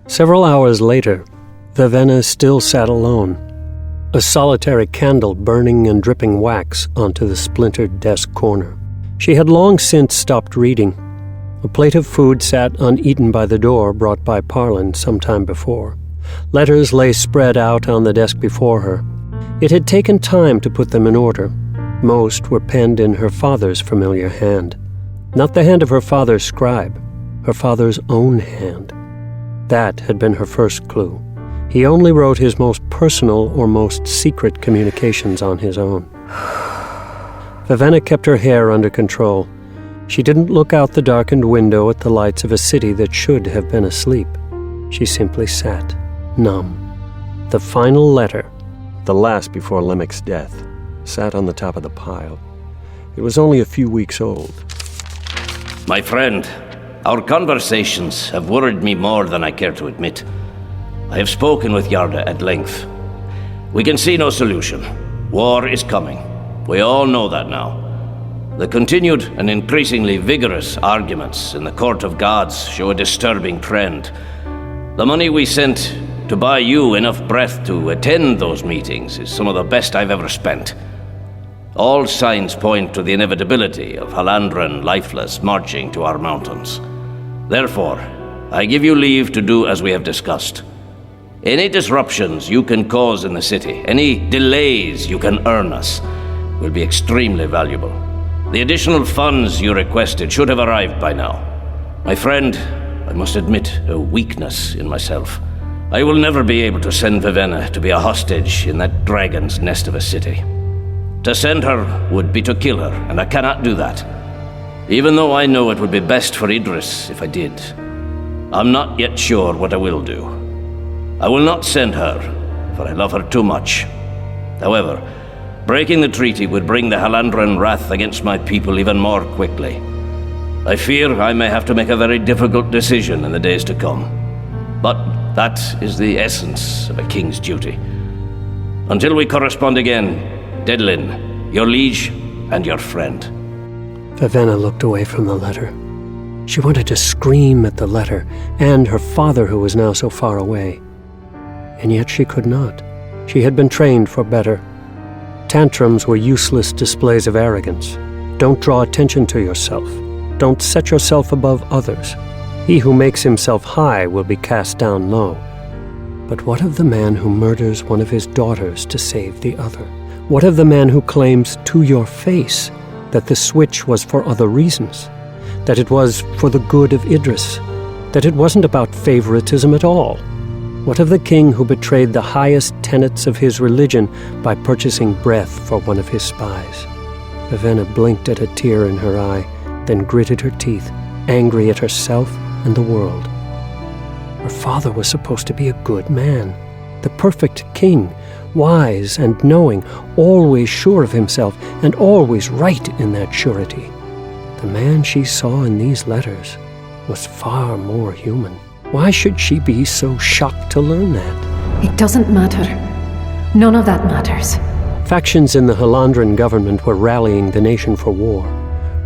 Several hours later, Vivenna still sat alone, a solitary candle burning and dripping wax onto the splintered desk corner. She had long since stopped reading. A plate of food sat uneaten by the door brought by Parlin some time before. Letters lay spread out on the desk before her. It had taken time to put them in order. Most were penned in her father's familiar hand. Not the hand of her father's scribe, her father's own hand. That had been her first clue. He only wrote his most personal or most secret communications on his own. Vivenna kept her hair under control. She didn't look out the darkened window at the lights of a city that should have been asleep. She simply sat, numb. The final letter, the last before Lemmick's death, sat on the top of the pile. It was only a few weeks old. My friend, our conversations have worried me more than I care to admit. I have spoken with Yarda at length. We can see no solution. War is coming. We all know that now. The continued and increasingly vigorous arguments in the Court of Gods show a disturbing trend. The money we sent to buy you enough breath to attend those meetings is some of the best I've ever spent. All signs point to the inevitability of Halandren lifeless marching to our mountains. Therefore, I give you leave to do as we have discussed. Any disruptions you can cause in the city, any delays you can earn us, will be extremely valuable. The additional funds you requested should have arrived by now. My friend, I must admit a weakness in myself. I will never be able to send Vivenna to be a hostage in that dragon's nest of a city. To send her would be to kill her, and I cannot do that. Even though I know it would be best for Idris if I did. I'm not yet sure what I will do. I will not send her, for I love her too much. However, breaking the treaty would bring the Halandren wrath against my people even more quickly. I fear I may have to make a very difficult decision in the days to come. But that is the essence of a king's duty. Until we correspond again, Dedlin, your liege and your friend. Vivenna looked away from the letter. She wanted to scream at the letter and her father who was now so far away. And yet she could not. She had been trained for better. Tantrums were useless displays of arrogance. Don't draw attention to yourself. Don't set yourself above others. He who makes himself high will be cast down low. But what of the man who murders one of his daughters to save the other? What of the man who claims to your face that the switch was for other reasons, that it was for the good of Idris, that it wasn't about favoritism at all? What of the king who betrayed the highest tenets of his religion by purchasing breath for one of his spies? Vivenna blinked at a tear in her eye, then gritted her teeth, angry at herself and the world. Her father was supposed to be a good man, the perfect king, wise and knowing, always sure of himself, and always right in that surety. The man she saw in these letters was far more human. Why should she be so shocked to learn that? It doesn't matter. None of that matters. Factions in the Halandren government were rallying the nation for war.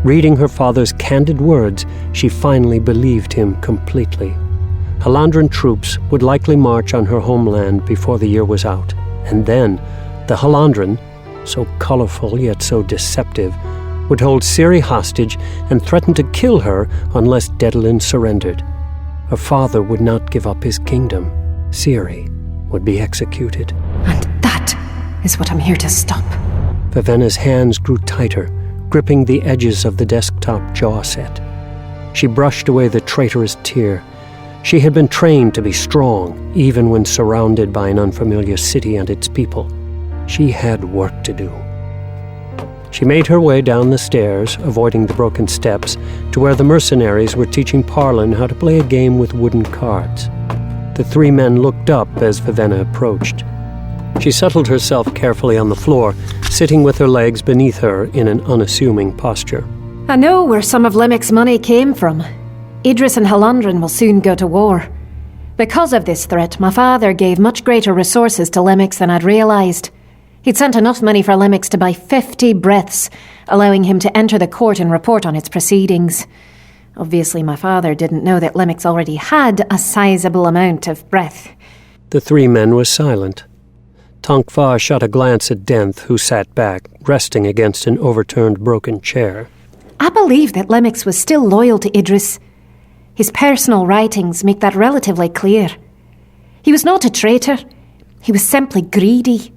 Reading her father's candid words, she finally believed him completely. Halandren troops would likely march on her homeland before the year was out. And then, the Halandren, so colorful yet so deceptive, would hold Ciri hostage and threaten to kill her unless Dedlin surrendered. Her father would not give up his kingdom. Ciri would be executed. And that is what I'm here to stop. Vivenna's hands grew tighter, gripping the edges of the desktop jaw set. She brushed away the traitorous tear. She had been trained to be strong, even when surrounded by an unfamiliar city and its people. She had work to do. She made her way down the stairs, avoiding the broken steps, to where the mercenaries were teaching Parlin how to play a game with wooden cards. The three men looked up as Vivenna approached. She settled herself carefully on the floor, sitting with her legs beneath her in an unassuming posture. I know where some of Lemmick's money came from. Idris and Halandren will soon go to war. Because of this threat, my father gave much greater resources to Lemmick's than I'd realized. He'd sent enough money for Lemmick's to buy 50 breaths, allowing him to enter the court and report on its proceedings. Obviously, my father didn't know that Lemix already had a sizable amount of breath. The three men were silent. Tongfa shot a glance at Denth, who sat back, resting against an overturned broken chair. I believe that Lemix was still loyal to Idris. His personal writings make that relatively clear. He was not a traitor. He was simply greedy.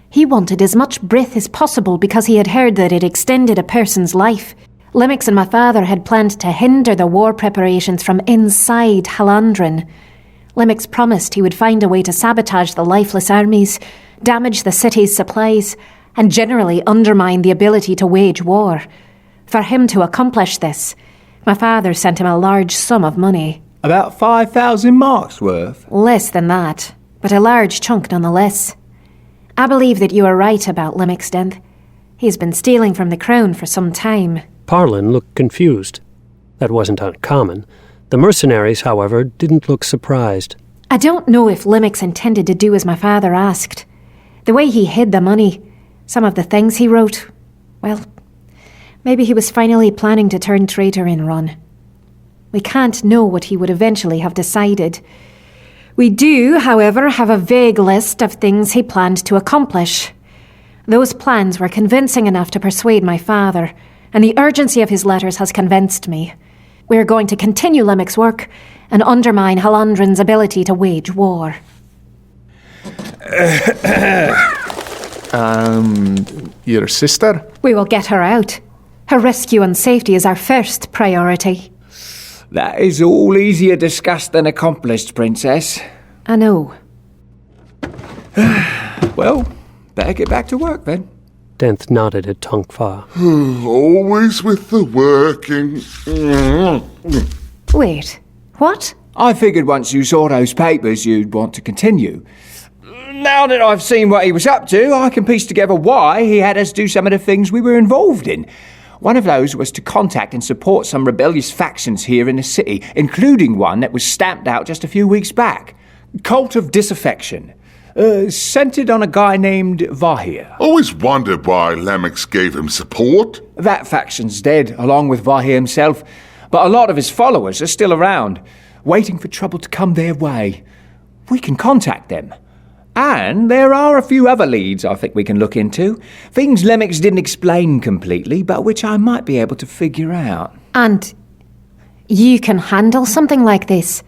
He wanted as much breath as possible because he had heard that it extended a person's life. Lemix and my father had planned to hinder the war preparations from inside Halandren. Lemix promised he would find a way to sabotage the lifeless armies, damage the city's supplies, and generally undermine the ability to wage war. For him to accomplish this, my father sent him a large sum of money. About 5,000 marks worth? Less than that, but a large chunk nonetheless. I believe that you are right about Lemix Denth. He's been stealing from the crown for some time. Parlin looked confused. That wasn't uncommon. The mercenaries, however, didn't look surprised. I don't know if Lemix intended to do as my father asked. The way he hid the money, some of the things he wrote, well, maybe he was finally planning to turn traitor in Run. We can't know what he would eventually have decided. We do, however, have a vague list of things he planned to accomplish. Those plans were convincing enough to persuade my father, and the urgency of his letters has convinced me. We're going to continue Lemix's work and undermine Halandren's ability to wage war. Your sister? We will get her out. Her rescue and safety is our first priority. That is all easier discussed than accomplished, Princess. I know. Well, better get back to work then. Denth nodded at Tongfa. Always with the working. Wait, what? I figured once you saw those papers you'd want to continue. Now that I've seen what he was up to, I can piece together why he had us do some of the things we were involved in. One of those was to contact and support some rebellious factions here in the city, including one that was stamped out just a few weeks back. Cult of Disaffection. Centered on a guy named Vahir. Always wondered why Lemix gave him support. That faction's dead, along with Vahir himself, but a lot of his followers are still around, waiting for trouble to come their way. We can contact them. And there are a few other leads I think we can look into. Things Lemix didn't explain completely, but which I might be able to figure out. And you can handle something like this?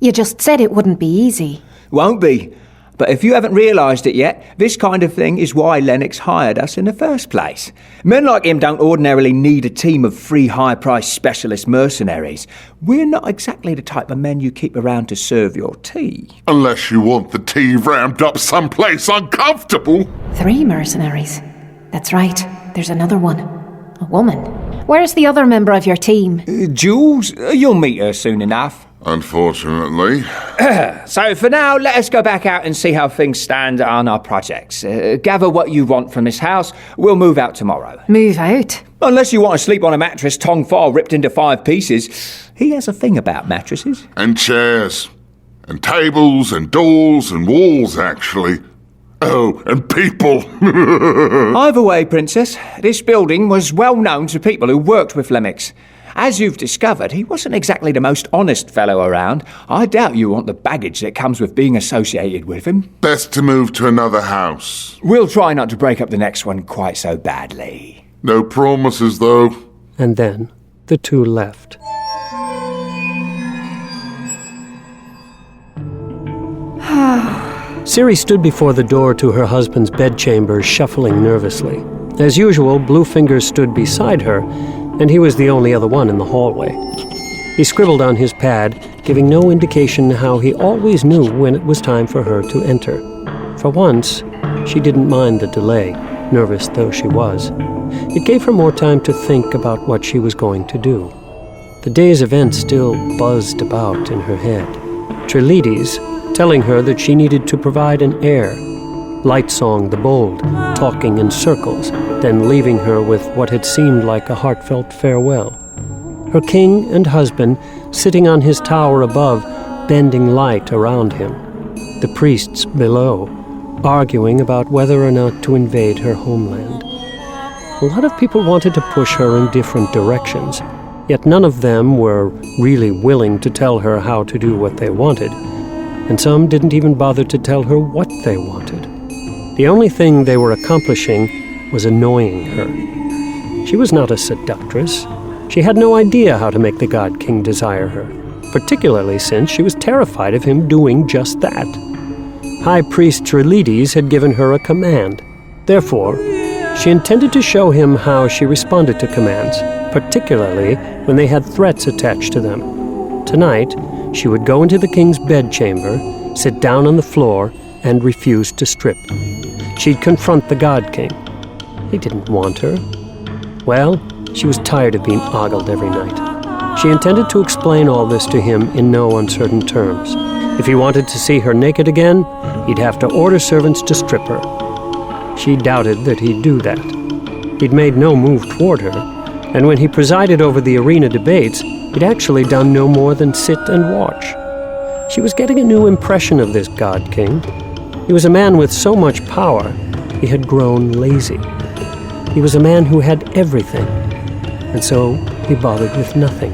You just said it wouldn't be easy. Won't be. But if you haven't realised it yet, this kind of thing is why Lennox hired us in the first place. Men like him don't ordinarily need a team of free high-priced specialist mercenaries. We're not exactly the type of men you keep around to serve your tea. Unless you want the tea ramped up someplace uncomfortable. 3 mercenaries. That's right, there's another one. A woman. Where's the other member of your team? Jules, you'll meet her soon enough. Unfortunately. So for now, let us go back out and see how things stand on our projects. Gather what you want from this house. We'll move out tomorrow. Move out? Unless you want to sleep on a mattress Tongfa ripped into 5 pieces. He has a thing about mattresses. And chairs. And tables and doors and walls, actually. Oh, and people. Either way, Princess, this building was well known to people who worked with Lemix. As you've discovered, he wasn't exactly the most honest fellow around. I doubt you want the baggage that comes with being associated with him. Best to move to another house. We'll try not to break up the next one quite so badly. No promises, though. And then the two left. Ciri stood before the door to her husband's bedchamber, shuffling nervously. As usual, Bluefinger stood beside her, and he was the only other one in the hallway. He scribbled on his pad, giving no indication how he always knew when it was time for her to enter. For once, she didn't mind the delay, nervous though she was. It gave her more time to think about what she was going to do. The day's events still buzzed about in her head. Trilides telling her that she needed to provide an heir. Lightsong the Bold, talking in circles, then leaving her with what had seemed like a heartfelt farewell. Her king and husband sitting on his tower above, bending light around him. The priests below, arguing about whether or not to invade her homeland. A lot of people wanted to push her in different directions, Yet none of them were really willing to tell her how to do what they wanted, and some didn't even bother to tell her what they wanted. The only thing they were accomplishing was annoying her. She was not a seductress. She had no idea how to make the God King desire her, particularly since she was terrified of him doing just that. High Priest Trilides had given her a command. Therefore, she intended to show him how she responded to commands, particularly when they had threats attached to them. Tonight, she would go into the king's bedchamber, sit down on the floor, and refuse to strip. She'd confront the God King. He didn't want her. Well, she was tired of being ogled every night. She intended to explain all this to him in no uncertain terms. If he wanted to see her naked again, he'd have to order servants to strip her. She doubted that he'd do that. He'd made no move toward her, and when he presided over the arena debates, he'd actually done no more than sit and watch. She was getting a new impression of this God King. He was a man with so much power, he had grown lazy. He was a man who had everything, and so he bothered with nothing.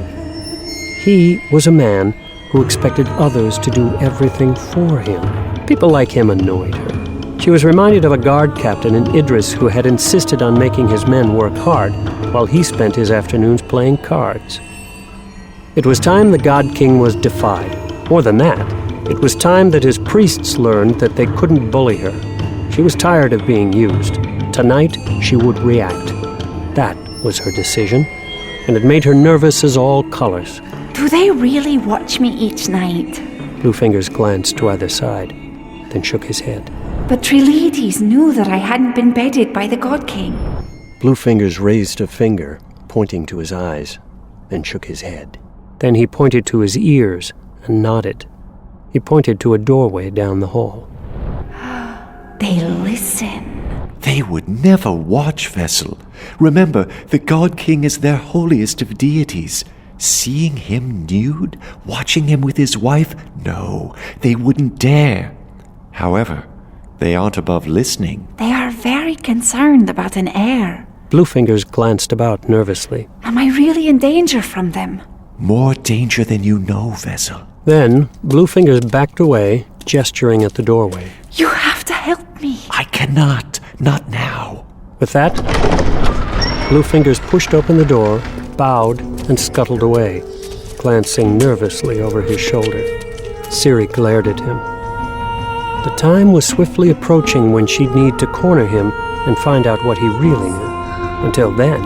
He was a man who expected others to do everything for him. People like him annoyed her. She was reminded of a guard captain in Idris who had insisted on making his men work hard while he spent his afternoons playing cards. It was time the God King was defied. More than that, it was time that his priests learned that they couldn't bully her. She was tired of being used. Tonight, she would react. That was her decision, and it made her nervous as all colors. Do they really watch me each night? Bluefingers glanced to either side, then shook his head. But Trilides knew that I hadn't been bedded by the God King. Bluefingers raised a finger, pointing to his eyes, then shook his head. Then he pointed to his ears and nodded. He pointed to a doorway down the hall. They listen. They would never watch, Vessel. Remember, the God King is their holiest of deities. Seeing him nude, watching him with his wife, no, they wouldn't dare. However, they aren't above listening. They are very concerned about an heir. Bluefingers glanced about nervously. Am I really in danger from them? More danger than you know, Vessel. Then, Bluefingers backed away, gesturing at the doorway. You have to help me. I cannot. Not now. With that, Bluefingers pushed open the door, bowed, and scuttled away, glancing nervously over his shoulder. Ciri glared at him. The time was swiftly approaching when she'd need to corner him and find out what he really knew. Until then,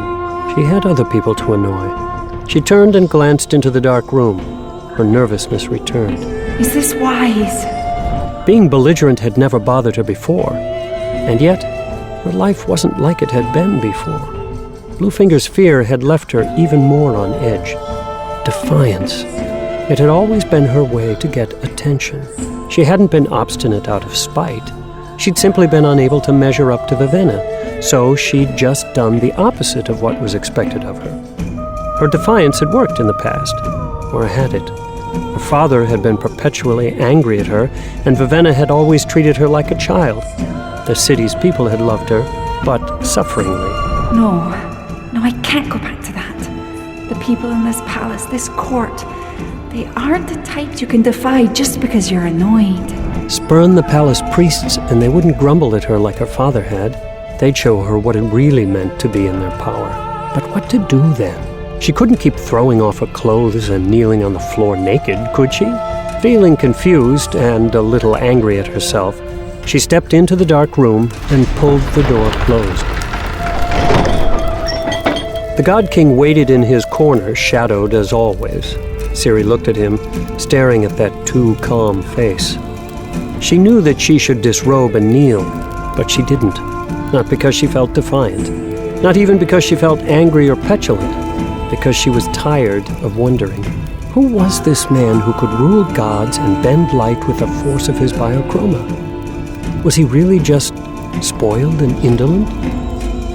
she had other people to annoy. She turned and glanced into the dark room. Her nervousness returned. Is this wise? Being belligerent had never bothered her before, and yet her life wasn't like it had been before. Bluefinger's fear had left her even more on edge. Defiance. It had always been her way to get attention. She hadn't been obstinate out of spite. She'd simply been unable to measure up to Vivenna, so she'd just done the opposite of what was expected of her. Her defiance had worked in the past, or had it? Her father had been perpetually angry at her, and Vivenna had always treated her like a child. The city's people had loved her, but sufferingly. No, I can't go back to that. The people in this palace, this court, they aren't the types you can defy just because you're annoyed. Spurn the palace priests, and they wouldn't grumble at her like her father had. They'd show her what it really meant to be in their power. But what to do then? She couldn't keep throwing off her clothes and kneeling on the floor naked, could she? Feeling confused and a little angry at herself, she stepped into the dark room and pulled the door closed. The God King waited in his corner, shadowed as always. Ciri looked at him, staring at that too calm face. She knew that she should disrobe and kneel, but she didn't. Not because she felt defiant. Not even because she felt angry or petulant. Because she was tired of wondering. Who was this man who could rule gods and bend light with the force of his biochroma? Was he really just spoiled and indolent?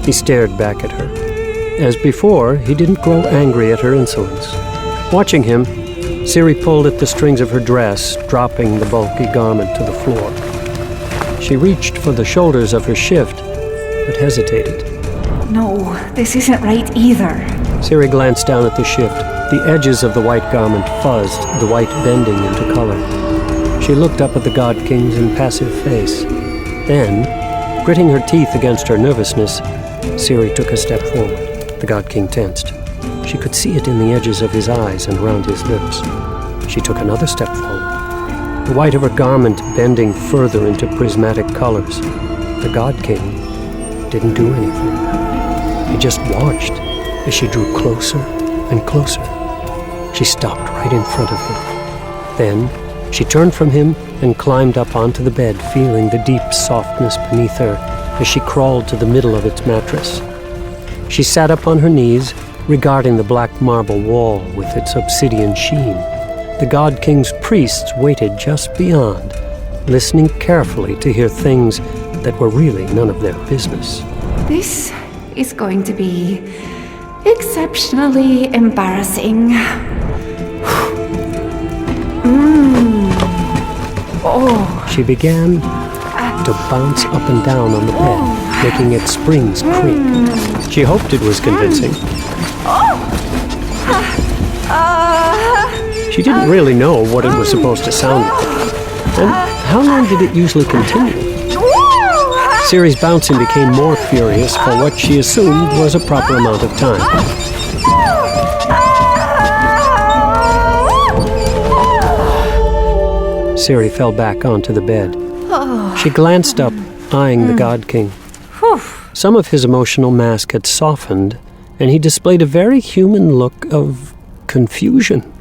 He stared back at her. As before, he didn't grow angry at her insolence. Watching him, Ciri pulled at the strings of her dress, dropping the bulky garment to the floor. She reached for the shoulders of her shift, but hesitated. No, this isn't right either. Ciri glanced down at the shift. The edges of the white garment fuzzed, the white bending into color. She looked up at the God King's impassive face. Then, gritting her teeth against her nervousness, Ciri took a step forward. The God King tensed. She could see it in the edges of his eyes and around his lips. She took another step forward, the white of her garment bending further into prismatic colors. The God King didn't do anything. He just watched as she drew closer and closer. She stopped right in front of him. Then she turned from him and climbed up onto the bed, feeling the deep softness beneath her as she crawled to the middle of its mattress. She sat up on her knees, regarding the black marble wall with its obsidian sheen. The God King's priests waited just beyond, listening carefully to hear things that were really none of their business. This is going to be exceptionally embarrassing. She began to bounce up and down on the bed, making its springs creak. She hoped it was convincing. She didn't really know what it was supposed to sound like. And how long did it usually continue? Ciri's bouncing became more furious for what she assumed was a proper amount of time. Ciri fell back onto the bed. She glanced up, eyeing the God King. Some of his emotional mask had softened, and he displayed a very human look of confusion.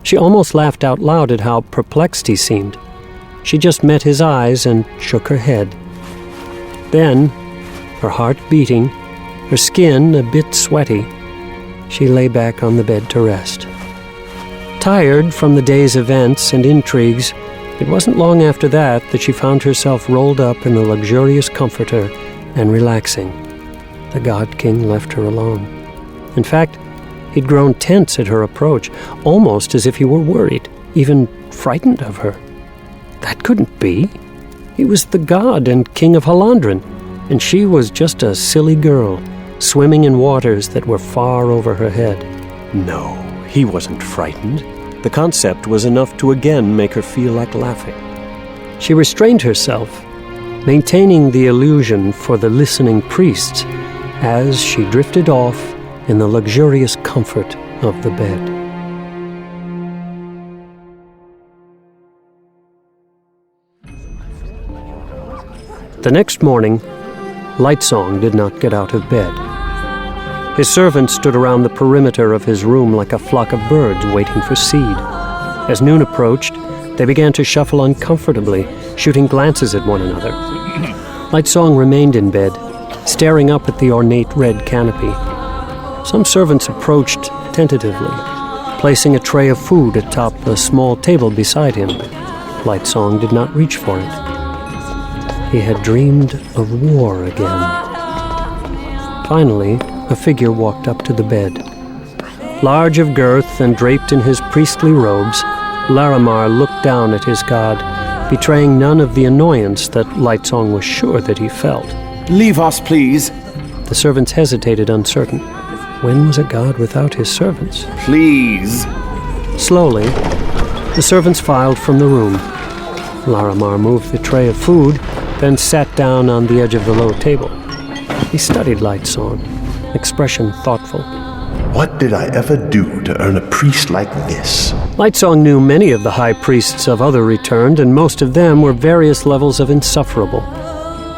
She almost laughed out loud at how perplexed he seemed. She just met his eyes and shook her head. Then, her heart beating, her skin a bit sweaty, she lay back on the bed to rest. Tired from the day's events and intrigues, it wasn't long after that she found herself rolled up in the luxurious comforter and relaxing. The God King left her alone. In fact, he'd grown tense at her approach, almost as if he were worried, even frightened of her. That couldn't be. He was the god and king of Halandren, and she was just a silly girl, swimming in waters that were far over her head. No, he wasn't frightened. The concept was enough to again make her feel like laughing. She restrained herself, maintaining the illusion for the listening priests as she drifted off in the luxurious comfort of the bed. The next morning, Lightsong did not get out of bed. His servants stood around the perimeter of his room like a flock of birds waiting for seed. As noon approached, they began to shuffle uncomfortably, shooting glances at one another. Lightsong remained in bed, staring up at the ornate red canopy. Some servants approached tentatively, placing a tray of food atop a small table beside him. Lightsong did not reach for it. He had dreamed of war again. Finally, a figure walked up to the bed. Large of girth and draped in his priestly robes, Laramar looked down at his god, betraying none of the annoyance that Lightsong was sure that he felt. Leave us, please. The servants hesitated, uncertain. When was a god without his servants? Please. Slowly, the servants filed from the room. Laramar moved the tray of food, then sat down on the edge of the low table. He studied Lightsong, expression thoughtful. What did I ever do to earn a priest like this? Lightsong knew many of the high priests of other returned, and most of them were various levels of insufferable.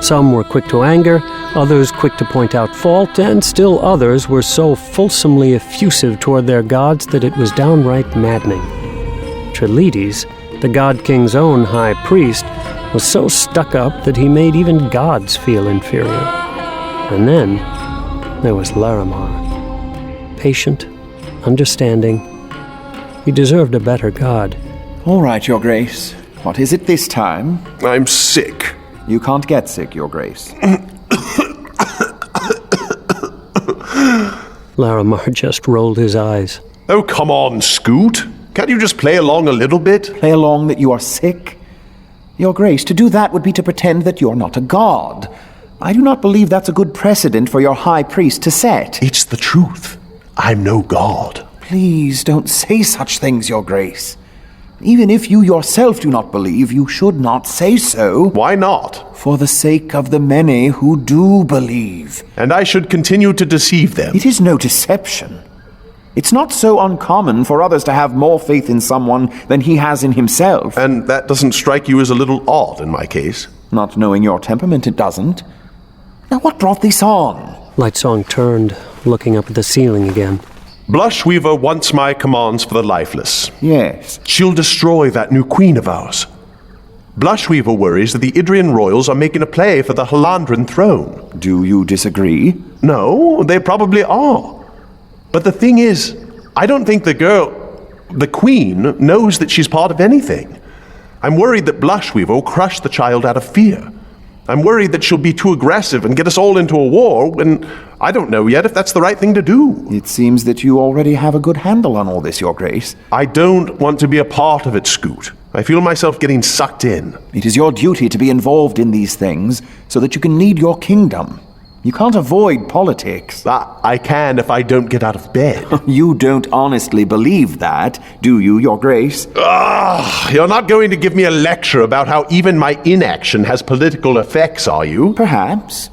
Some were quick to anger, others quick to point out fault, and still others were so fulsomely effusive toward their gods that it was downright maddening. Trilides, the God King's own high priest, was so stuck up that he made even gods feel inferior. And then there was Laramar. Patient, understanding. He deserved a better god. All right, Your Grace. What is it this time? I'm sick. You can't get sick, Your Grace. Laramar just rolled his eyes. Oh, come on, Scoot. Can't you just play along a little bit? Play along that you are sick? Your Grace, to do that would be to pretend that you're not a god. I do not believe that's a good precedent for your high priest to set. It's the truth. I'm no god. Please don't say such things, Your Grace. Even if you yourself do not believe, you should not say so. Why not? For the sake of the many who do believe. And I should continue to deceive them. It is no deception. It's not so uncommon for others to have more faith in someone than he has in himself. And that doesn't strike you as a little odd in my case? Not knowing your temperament, it doesn't. Now what brought this on? Lightsong turned, looking up at the ceiling again. Blushweaver wants my commands for the lifeless. Yes. She'll destroy that new queen of ours. Blushweaver worries that the Idrian royals are making a play for the Halandran throne. Do you disagree? No, they probably are. But the thing is, I don't think the queen, knows that she's part of anything. I'm worried that Blushweaver will crush the child out of fear. I'm worried that she'll be too aggressive and get us all into a war when I don't know yet if that's the right thing to do. It seems that you already have a good handle on all this, Your Grace. I don't want to be a part of it, Scoot. I feel myself getting sucked in. It is your duty to be involved in these things so that you can lead your kingdom. You can't avoid politics. I can if I don't get out of bed. You don't honestly believe that, do you, Your Grace? You're not going to give me a lecture about how even my inaction has political effects, are you? Perhaps.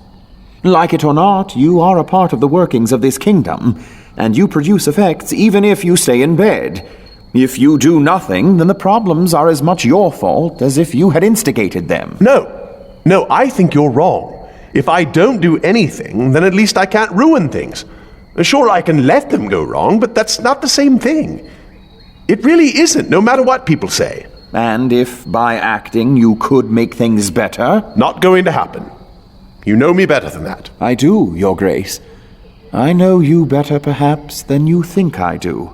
Like it or not, you are a part of the workings of this kingdom, and you produce effects even if you stay in bed. If you do nothing, then the problems are as much your fault as if you had instigated them. No, I think you're wrong. If I don't do anything, then at least I can't ruin things. Sure, I can let them go wrong, but that's not the same thing. It really isn't, no matter what people say. And if by acting you could make things better? Not going to happen. You know me better than that. I do, Your Grace. I know you better, perhaps, than you think I do.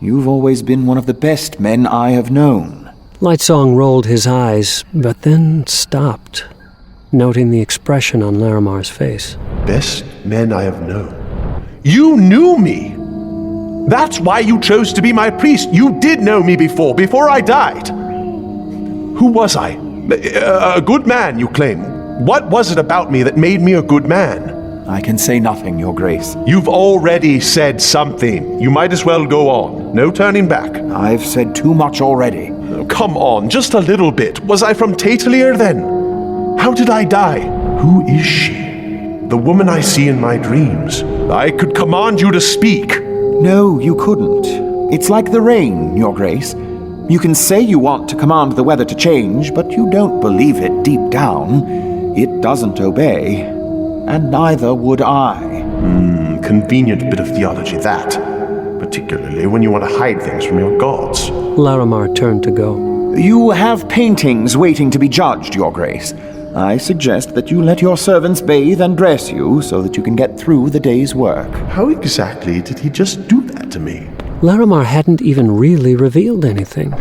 You've always been one of the best men I have known. Lightsong rolled his eyes, but then stopped, noting the expression on Larimar's face. Best men I have known. You knew me! That's why you chose to be my priest. You did know me before I died. Who was I? A good man, you claim. What was it about me that made me a good man? I can say nothing, Your Grace. You've already said something. You might as well go on. No turning back. I've said too much already. Oh, come on, just a little bit. Was I from Taitlir then? How did I die? Who is she? The woman I see in my dreams. I could command you to speak. No, you couldn't. It's like the rain, Your Grace. You can say you want to command the weather to change, but you don't believe it deep down. It doesn't obey, and neither would I. Convenient bit of theology, that. Particularly when you want to hide things from your gods. Larimar turned to go. You have paintings waiting to be judged, Your Grace. I suggest that you let your servants bathe and dress you so that you can get through the day's work. How exactly did he just do that to me? Larimar hadn't even really revealed anything.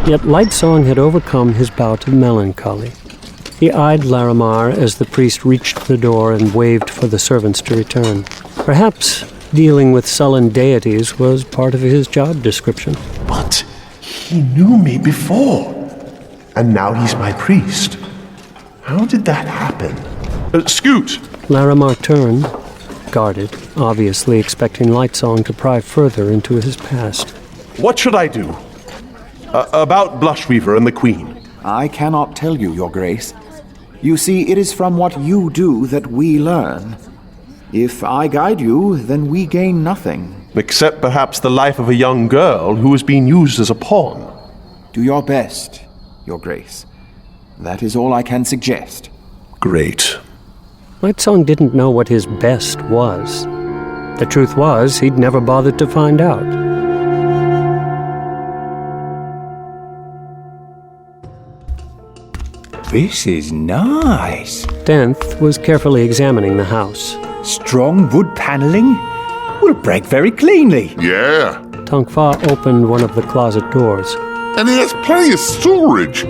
Yet Lightsong had overcome his bout of melancholy. He eyed Larimar as the priest reached the door and waved for the servants to return. Perhaps dealing with sullen deities was part of his job description. But he knew me before. And now he's my priest. How did that happen? Scoot! Larimar turned, guarded, obviously expecting Lightsong to pry further into his past. What should I do? About Blushweaver and the Queen. I cannot tell you, Your Grace. You see, it is from what you do that we learn. If I guide you, then we gain nothing. Except perhaps the life of a young girl who is being used as a pawn. Do your best, Your Grace. That is all I can suggest. Great. Lightsong didn't know what his best was. The truth was, he'd never bothered to find out. This is nice. Denth was carefully examining the house. Strong wood paneling. Will break very cleanly. Yeah. Tongfa opened one of the closet doors. And he has plenty of storage.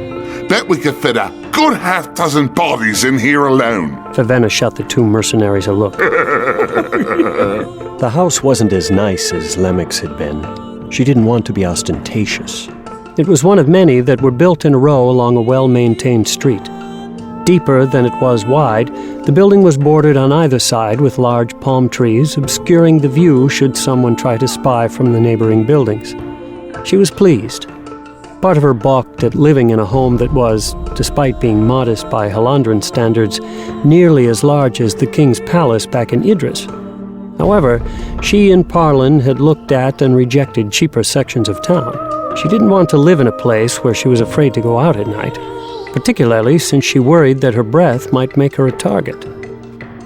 Bet we could fit a good half-dozen bodies in here alone. Vivenna shot the two mercenaries a look. The house wasn't as nice as Lemix had been. She didn't want to be ostentatious. It was one of many that were built in a row along a well-maintained street. Deeper than it was wide, the building was bordered on either side with large palm trees, obscuring the view should someone try to spy from the neighboring buildings. She was pleased. Part of her balked at living in a home that was, despite being modest by Halandran standards, nearly as large as the king's palace back in Idris. However, she and Parlin had looked at and rejected cheaper sections of town. She didn't want to live in a place where she was afraid to go out at night, particularly since she worried that her breath might make her a target.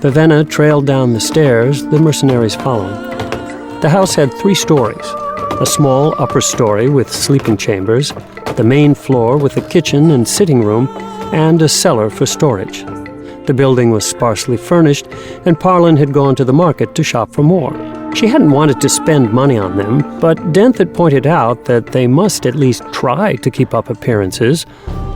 Vivenna trailed down the stairs, the mercenaries following. The house had 3 stories. A small upper story with sleeping chambers, the main floor with a kitchen and sitting room, and a cellar for storage. The building was sparsely furnished, and Parlin had gone to the market to shop for more. She hadn't wanted to spend money on them, but Denth had pointed out that they must at least try to keep up appearances,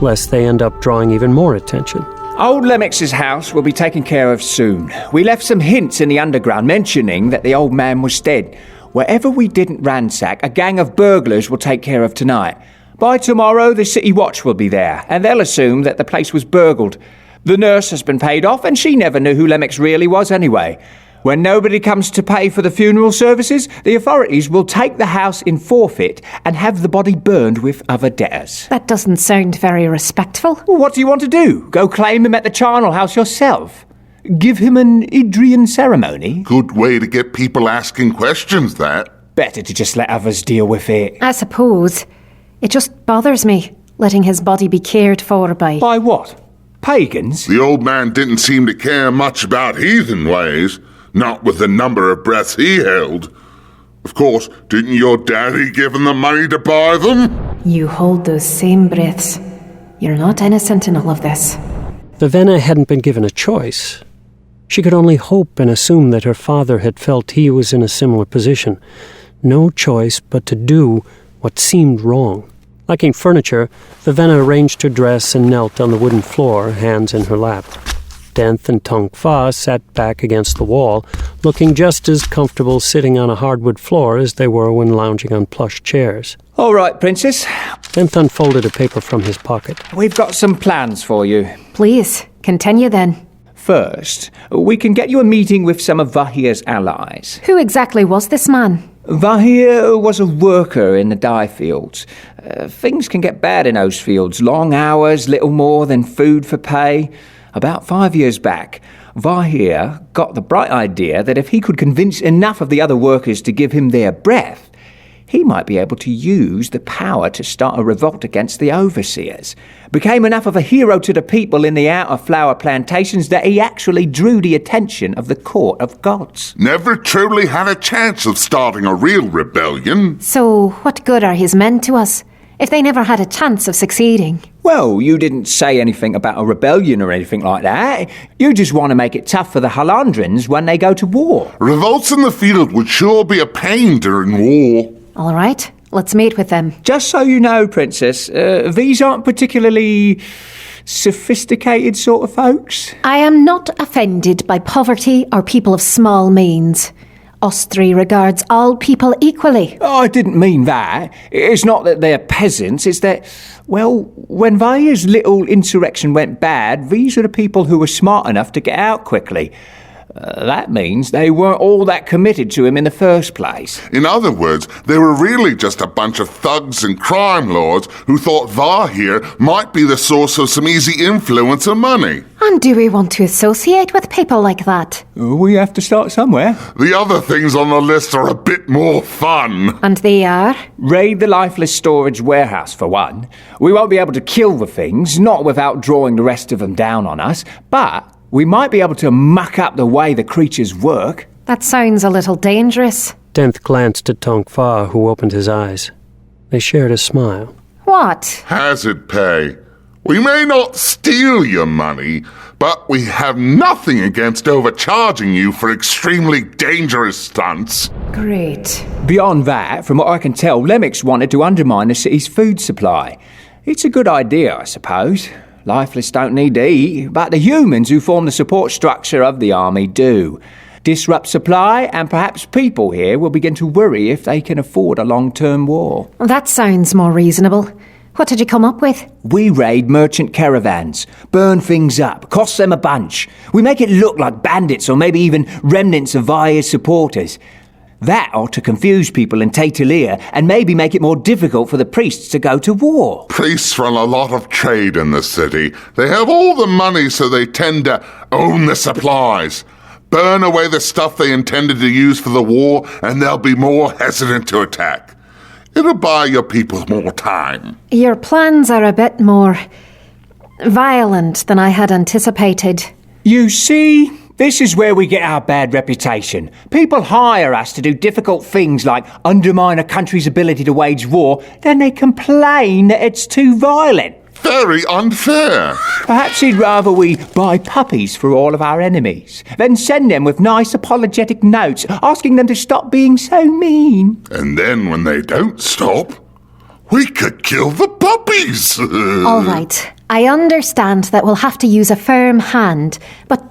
lest they end up drawing even more attention. Old Lemix's house will be taken care of soon. We left some hints in the underground mentioning that the old man was dead. Wherever we didn't ransack, a gang of burglars will take care of tonight. By tomorrow, the city watch will be there, and they'll assume that the place was burgled. The nurse has been paid off, and she never knew who Lemix really was anyway. When nobody comes to pay for the funeral services, the authorities will take the house in forfeit and have the body burned with other debtors. That doesn't sound very respectful. Well, what do you want to do? Go claim him at the charnel house yourself? Give him an Idrian ceremony? Good way to get people asking questions, that. Better to just let others deal with it. I suppose. It just bothers me, letting his body be cared for by... By what? Pagans? The old man didn't seem to care much about heathen ways, not with the number of breaths he held. Of course, didn't your daddy give him the money to buy them? You hold those same breaths. You're not innocent in all of this. Vivenna hadn't been given a choice. She could only hope and assume that her father had felt he was in a similar position. No choice but to do what seemed wrong. Liking furniture, Vivenna arranged her dress and knelt on the wooden floor, hands in her lap. Denth and Tonk Fa sat back against the wall, looking just as comfortable sitting on a hardwood floor as they were when lounging on plush chairs. All right, Princess. Denth unfolded a paper from his pocket. We've got some plans for you. Please, continue then. First, we can get you a meeting with some of Vahir's allies. Who exactly was this man? Vahir was a worker in the dye fields. Things can get bad in those fields. Long hours, little more than food for pay. About 5 years back, Vahir got the bright idea that if he could convince enough of the other workers to give him their breath, he might be able to use the power to start a revolt against the overseers. Became enough of a hero to the people in the outer flower plantations that he actually drew the attention of the court of gods. Never truly had a chance of starting a real rebellion. So, what good are his men to us, if they never had a chance of succeeding? Well, you didn't say anything about a rebellion or anything like that. You just want to make it tough for the Halandrans when they go to war. Revolts in the field would sure be a pain during war. All right, let's meet with them. Just so you know, Princess, these aren't particularly sophisticated sort of folks. I am not offended by poverty or people of small means. Ostry regards all people equally. Oh, I didn't mean that. It's not that they're peasants, it's that, well, when Vahir's little insurrection went bad, these are the people who were smart enough to get out quickly. That means they weren't all that committed to him in the first place. In other words, they were really just a bunch of thugs and crime lords who thought Vahir might be the source of some easy influence and money. And do we want to associate with people like that? We have to start somewhere. The other things on the list are a bit more fun. And they are? Raid the lifeless storage warehouse, for one. We won't be able to kill the things, not without drawing the rest of them down on us, but we might be able to muck up the way the creatures work. That sounds a little dangerous. Denth glanced at Tonk Fa, who opened his eyes. They shared a smile. What? Hazard pay. We may not steal your money, but we have nothing against overcharging you for extremely dangerous stunts. Great. Beyond that, from what I can tell, Lemix wanted to undermine the city's food supply. It's a good idea, I suppose. Lifeless don't need to eat, but the humans who form the support structure of the army do. Disrupt supply, and perhaps people here will begin to worry if they can afford a long-term war. That sounds more reasonable. What did you come up with? We raid merchant caravans, burn things up, cost them a bunch. We make it look like bandits or maybe even remnants of Vair's supporters. That ought to confuse people in Taitalia and maybe make it more difficult for the priests to go to war. Priests run a lot of trade in the city. They have all the money, so they tend to own the supplies. Burn away the stuff they intended to use for the war, and they'll be more hesitant to attack. It'll buy your people more time. Your plans are a bit more violent than I had anticipated. You see, this is where we get our bad reputation. People hire us to do difficult things like undermine a country's ability to wage war, then they complain that it's too violent. Very unfair. Perhaps he'd rather we buy puppies for all of our enemies, then send them with nice apologetic notes asking them to stop being so mean. And then when they don't stop, we could kill the puppies. All right, I understand that we'll have to use a firm hand, but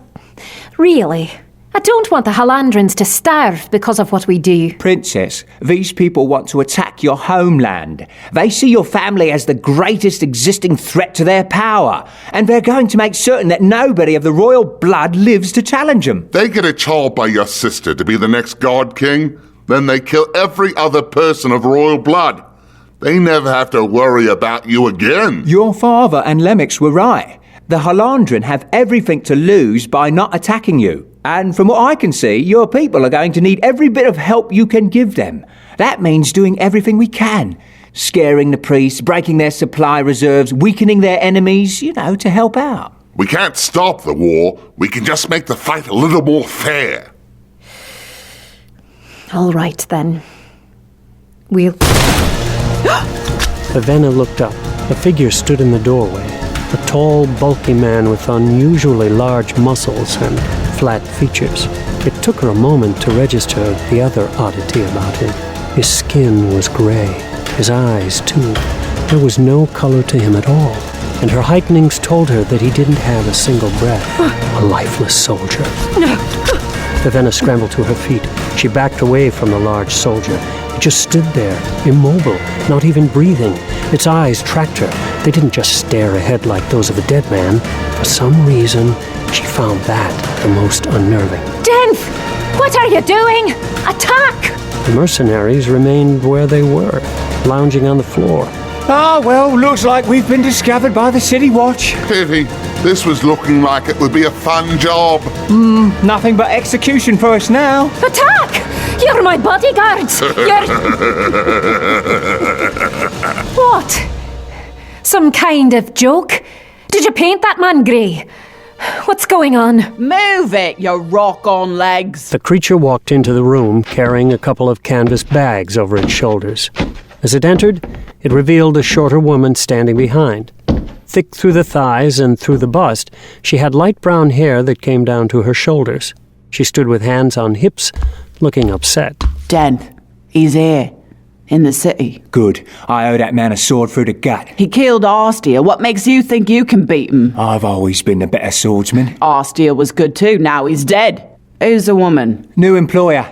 really, I don't want the Halandrins to starve because of what we do. Princess, these people want to attack your homeland. They see your family as the greatest existing threat to their power, and they're going to make certain that nobody of the royal blood lives to challenge them. They get a child by your sister to be the next God King, then they kill every other person of royal blood. They never have to worry about you again. Your father and Lemix were right. The Halandrin have everything to lose by not attacking you. And from what I can see, your people are going to need every bit of help you can give them. That means doing everything we can. Scaring the priests, breaking their supply reserves, weakening their enemies, to help out. We can't stop the war. We can just make the fight a little more fair. All right, then. We'll... Ravenna looked up. A figure stood in the doorway. A tall, bulky man with unusually large muscles and flat features. It took her a moment to register the other oddity about him. His skin was grey, his eyes too. There was no color to him at all, and her heightenings told her that he didn't have a single breath. A lifeless soldier. Ravenna scrambled to her feet. She backed away from the large soldier. It just stood there, immobile, not even breathing. Its eyes tracked her. They didn't just stare ahead like those of a dead man. For some reason, she found that the most unnerving. Denth! What are you doing? Attack! The mercenaries remained where they were, lounging on the floor. Well, looks like we've been discovered by the City Watch. Pity. This was looking like it would be a fun job. Nothing but execution for us now. Attack! You're my bodyguards! What? Some kind of joke? Did you paint that man grey? What's going on? Move it, you rock-on legs! The creature walked into the room, carrying a couple of canvas bags over its shoulders. As it entered, it revealed a shorter woman standing behind. Thick through the thighs and through the bust, she had light brown hair that came down to her shoulders. She stood with hands on hips, looking upset. Denth, he's here. In the city. Good. I owe that man a sword through the gut. He killed Arstia. What makes you think you can beat him? I've always been the better swordsman. Arstia was good too. Now he's dead. Who's the woman? New employer.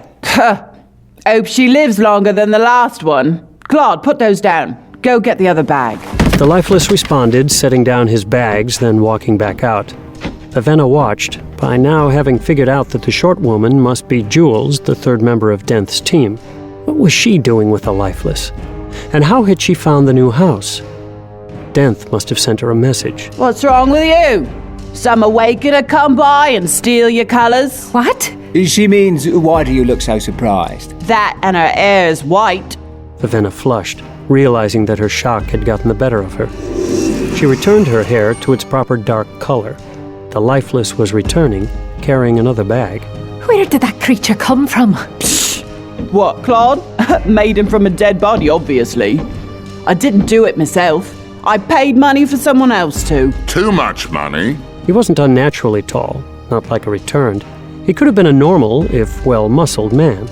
Hope she lives longer than the last one. Claude, put those down. Go get the other bag. The lifeless responded, setting down his bags, then walking back out. Ravenna watched, by now having figured out that the short woman must be Jules, the third member of Denth's team. What was she doing with the lifeless? And how had she found the new house? Denth must have sent her a message. What's wrong with you? Some awakener come by and steal your colours? What? She means, why do you look so surprised? That and her hair's white. Ravenna flushed, realizing that her shock had gotten the better of her. She returned her hair to its proper dark color. The lifeless was returning, carrying another bag. Where did that creature come from? What, Claude? Made him from a dead body, obviously. I didn't do it myself. I paid money for someone else to. Too much money? He wasn't unnaturally tall, not like a returned. He could have been a normal, if well-muscled man.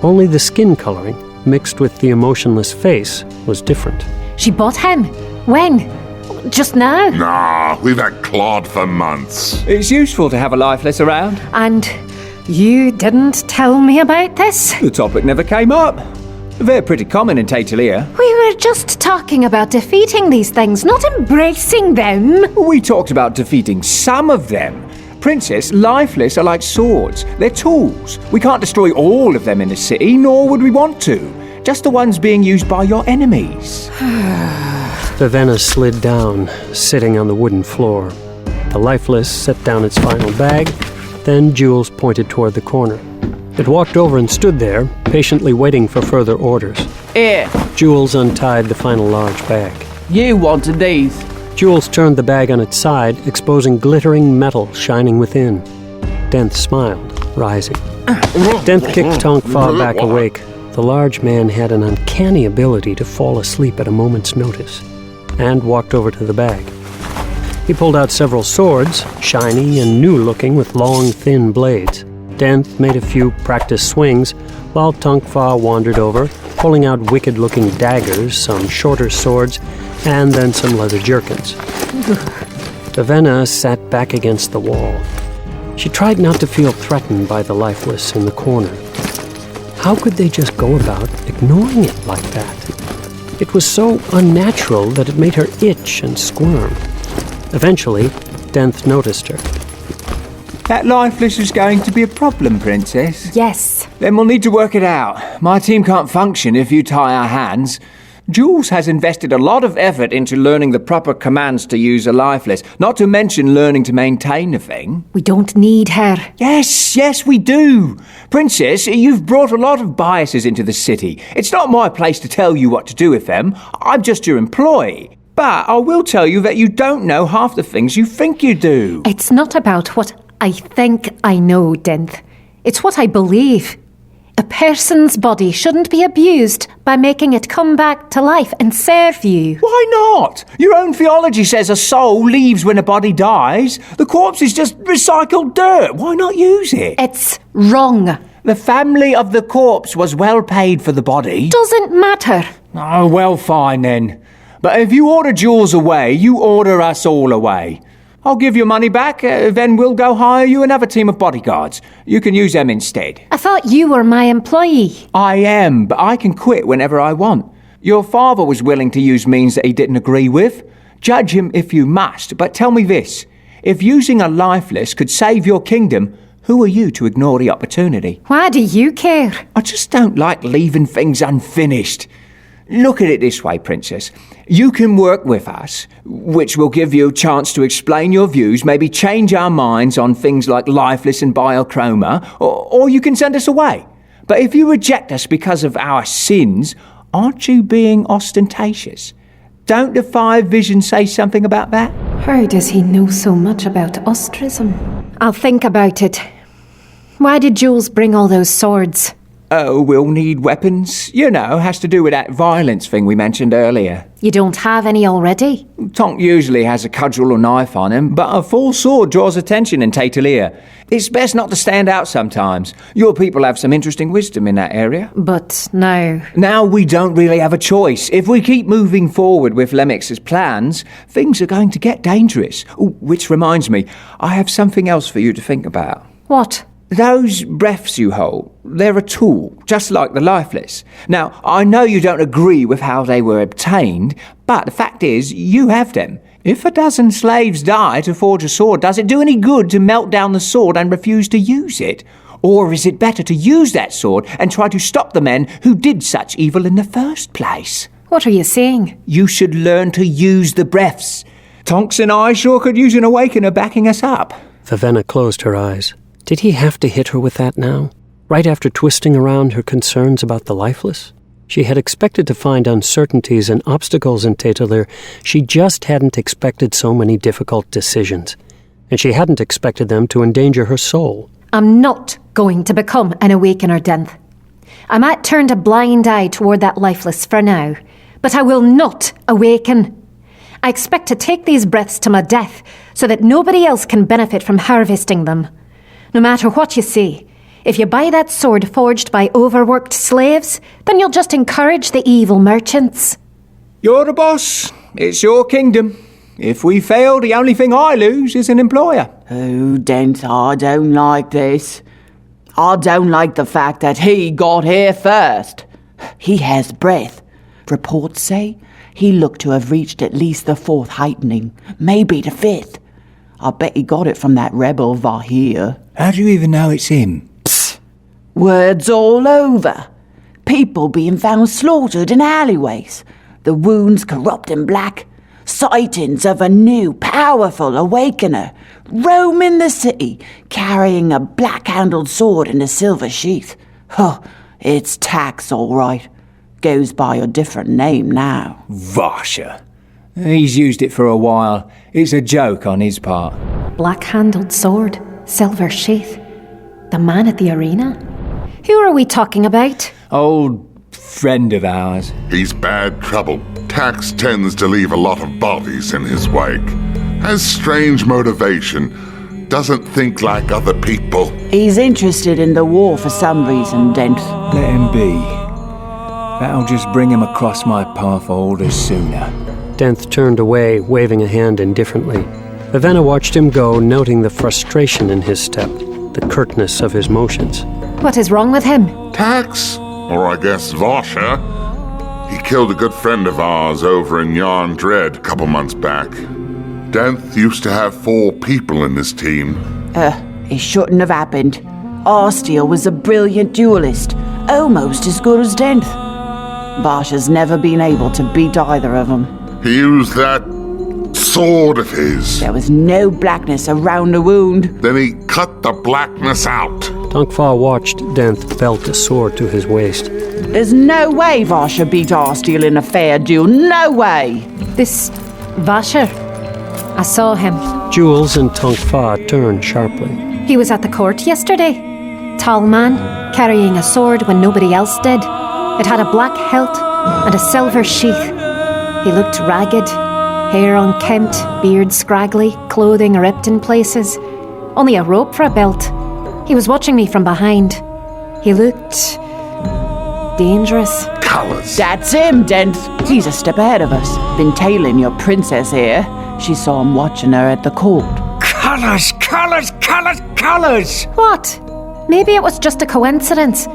Only the skin coloring, mixed with the emotionless face, was different. She bought him? When? Just now? Nah, we've had Claude for months. It's useful to have a lifeless around. And you didn't tell me about this? The topic never came up. They're pretty common in Taitalia. We were just talking about defeating these things, not embracing them. We talked about defeating some of them. Princess, lifeless are like swords. They're tools. We can't destroy all of them in the city, nor would we want to. Just the ones being used by your enemies. Vivenna slid down, sitting on the wooden floor. The lifeless set down its final bag. Then Jules pointed toward the corner. It walked over and stood there, patiently waiting for further orders. Here, Jules untied the final large bag. you wanted these. Jules turned the bag on its side, exposing glittering metal shining within. Denth smiled, rising. Denth kicked Tonk Fa back awake. The large man had an uncanny ability to fall asleep at a moment's notice, and walked over to the bag. He pulled out several swords, shiny and new-looking with long, thin blades. Denth made a few practice swings, while Tonk Fa wandered over, pulling out wicked-looking daggers, some shorter swords, and then some leather jerkins. Vivenna sat back against the wall. She tried not to feel threatened by the lifeless in the corner. How could they just go about ignoring it like that? It was so unnatural that it made her itch and squirm. Eventually, Denth noticed her. That lifeless is going to be a problem, Princess. Yes. Then we'll need to work it out. My team can't function if you tie our hands. Jules has invested a lot of effort into learning the proper commands to use a lifeless, not to mention learning to maintain the thing. We don't need her. Yes, we do. Princess, you've brought a lot of biases into the city. It's not my place to tell you what to do with them. I'm just your employee. But I will tell you that you don't know half the things you think you do. It's not about what I think I know, Denth. It's what I believe. A person's body shouldn't be abused by making it come back to life and serve you. Why not? Your own theology says a soul leaves when a body dies. The corpse is just recycled dirt. Why not use it? It's wrong. The family of the corpse was well paid for the body. Doesn't matter. Oh, well, fine then. But if you order Jules away, you order us all away. I'll give your money back, then we'll go hire you another team of bodyguards. You can use them instead. I thought you were my employee. I am, but I can quit whenever I want. Your father was willing to use means that he didn't agree with. Judge him if you must, but tell me this. If using a lifeless could save your kingdom, who are you to ignore the opportunity? Why do you care? I just don't like leaving things unfinished. Look at it this way, Princess. You can work with us, which will give you a chance to explain your views, maybe change our minds on things like lifeless and biochroma, or you can send us away. But if you reject us because of our sins, aren't you being ostentatious? Don't the Five Visions say something about that? How does he know so much about ostrism? I'll think about it. Why did Jules bring all those swords? Oh, we'll need weapons. You know, has to do with that violence thing we mentioned earlier. You don't have any already? Tonk usually has a cudgel or knife on him, but a full sword draws attention in Taitalia. It's best not to stand out sometimes. Your people have some interesting wisdom in that area. But now... Now we don't really have a choice. If we keep moving forward with Lemix's plans, things are going to get dangerous. Ooh, which reminds me, I have something else for you to think about. What? Those breaths you hold, they're a tool, just like the lifeless. Now, I know you don't agree with how they were obtained, but the fact is, you have them. If a dozen slaves die to forge a sword, does it do any good to melt down the sword and refuse to use it? Or is it better to use that sword and try to stop the men who did such evil in the first place? What are you saying? You should learn to use the breaths. Tonks and I sure could use an awakener backing us up. Vivenna closed her eyes. Did he have to hit her with that now? Right after twisting around her concerns about the lifeless? She had expected to find uncertainties and obstacles in Taitalir. She just hadn't expected so many difficult decisions. And she hadn't expected them to endanger her soul. I'm not going to become an awakener, Denth. I might turn a blind eye toward that lifeless for now, but I will not awaken. I expect to take these breaths to my death so that nobody else can benefit from harvesting them. No matter what you say, if you buy that sword forged by overworked slaves, then you'll just encourage the evil merchants. You're the boss. It's your kingdom. If we fail, the only thing I lose is an employer. Oh, Denth, I don't like this. I don't like the fact that he got here first. He has breath. Reports say he looked to have reached at least the 4th heightening, maybe the 5th. I bet he got it from that rebel Vahir. How do you even know it's him? Psst. Words all over. People being found slaughtered in alleyways. The wounds corrupt and black. Sightings of a new, powerful awakener roaming the city, carrying a black-handled sword in a silver sheath. Huh, it's Tax, all right. Goes by a different name now. Varsha. He's used it for a while. It's a joke on his part. Black-handled sword, silver sheath. The man at the arena? Who are we talking about? Old friend of ours. He's bad trouble. Tax tends to leave a lot of bodies in his wake. Has strange motivation. Doesn't think like other people. He's interested in the war for some reason, Denth. Let him be. That'll just bring him across my path all the sooner. Denth turned away, waving a hand indifferently. Vivenna watched him go, noting the frustration in his step, the curtness of his motions. What is wrong with him? Tax, or I guess Varsha. He killed a good friend of ours over in Yarn Dread a couple months back. Denth used to have 4 people in his team. It shouldn't have happened. Arsteal was a brilliant duelist, almost as good as Denth. Varsha's never been able to beat either of them. He used that sword of his. There was no blackness around the wound. Then he cut the blackness out. Tonkfa watched Denth belt a sword to his waist. There's no way Varsha beat Arsteal in a fair duel. No way! This Vasher. I saw him. Jules and Tonkfa turned sharply. He was at the court yesterday. Tall man, carrying a sword when nobody else did. It had a black hilt and a silver sheath. He looked ragged, hair unkempt, beard scraggly, clothing ripped in places. Only a rope for a belt. He was watching me from behind. He looked dangerous. Colours. That's him, Denth. He's a step ahead of us. Been tailing your princess here. She saw him watching her at the court. Colours, colours, colours, colours! What? Maybe it was just a coincidence.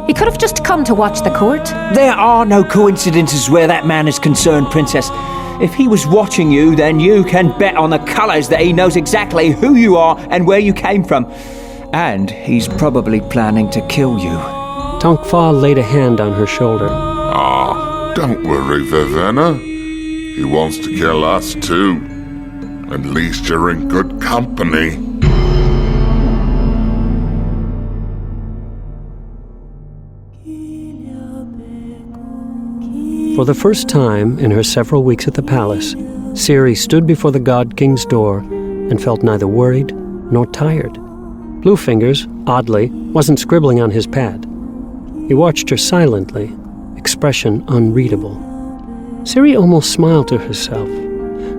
He could have just come to watch the court. There are no coincidences where that man is concerned, Princess. If he was watching you, then you can bet on the colours that he knows exactly who you are and where you came from. And he's probably planning to kill you. Tonkfa laid a hand on her shoulder. Ah, don't worry, Vivenna. He wants to kill us too. At least you're in good company. For the first time in her several weeks at the palace, Ciri stood before the God King's door and felt neither worried nor tired. Bluefingers, oddly, wasn't scribbling on his pad. He watched her silently, expression unreadable. Ciri almost smiled to herself.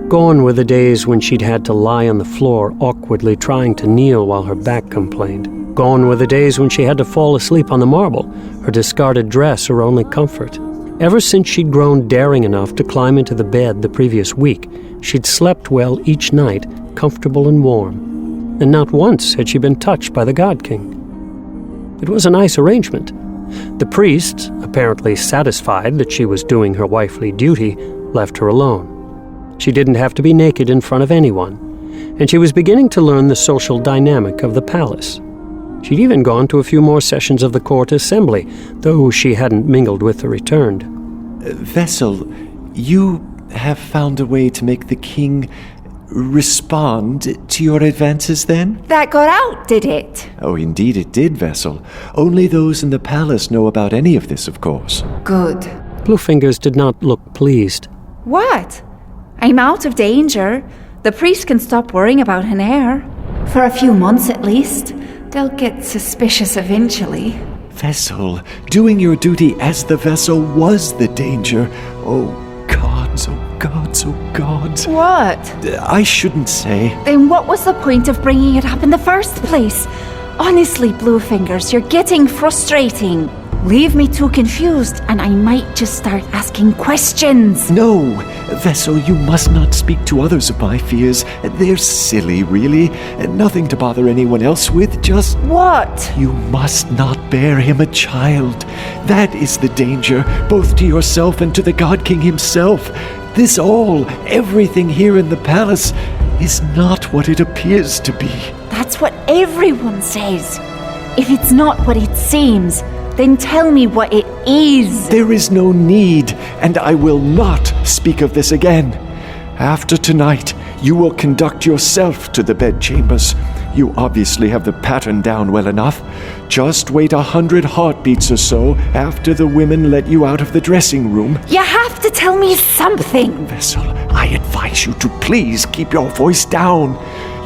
Gone were the days when she'd had to lie on the floor awkwardly trying to kneel while her back complained. Gone were the days when she had to fall asleep on the marble, her discarded dress her only comfort. Ever since she'd grown daring enough to climb into the bed the previous week, she'd slept well each night, comfortable and warm. And not once had she been touched by the God King. It was a nice arrangement. The priests, apparently satisfied that she was doing her wifely duty, left her alone. She didn't have to be naked in front of anyone, and she was beginning to learn the social dynamic of the palace. She'd even gone to a few more sessions of the court assembly, though she hadn't mingled with the returned. Vessel, you have found a way to make the king respond to your advances then? That got out, did it? Oh, indeed it did, Vessel. Only those in the palace know about any of this, of course. Good. Bluefingers did not look pleased. What? I'm out of danger. The priest can stop worrying about Hanair. For a few months at least. They'll get suspicious eventually. Vessel, doing your duty as the vessel was the danger. Oh, gods, oh gods, oh gods. What? I shouldn't say. Then what was the point of bringing it up in the first place? Honestly, Bluefingers, you're getting frustrating. Leave me too confused, and I might just start asking questions. No, Vessel, you must not speak to others of my fears. They're silly, really. Nothing to bother anyone else with, just... What? You must not bear him a child. That is the danger, both to yourself and to the God King himself. This everything here in the palace, is not what it appears to be. That's what everyone says. If it's not what it seems, then tell me what it is. There is no need, and I will not speak of this again. After tonight, you will conduct yourself to the bedchambers. You obviously have the pattern down well enough. Just wait 100 heartbeats or so after the women let you out of the dressing room. You have to tell me something. Vessel, I advise you to please keep your voice down.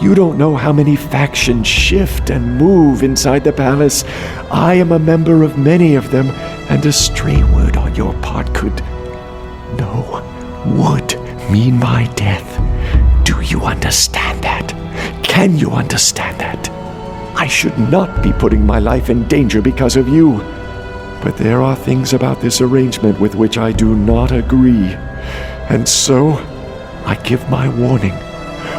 You don't know how many factions shift and move inside the palace. I am a member of many of them, and a stray word on your part would mean my death. Do you understand that? Can you understand that? I should not be putting my life in danger because of you. But there are things about this arrangement with which I do not agree. And so, I give my warning.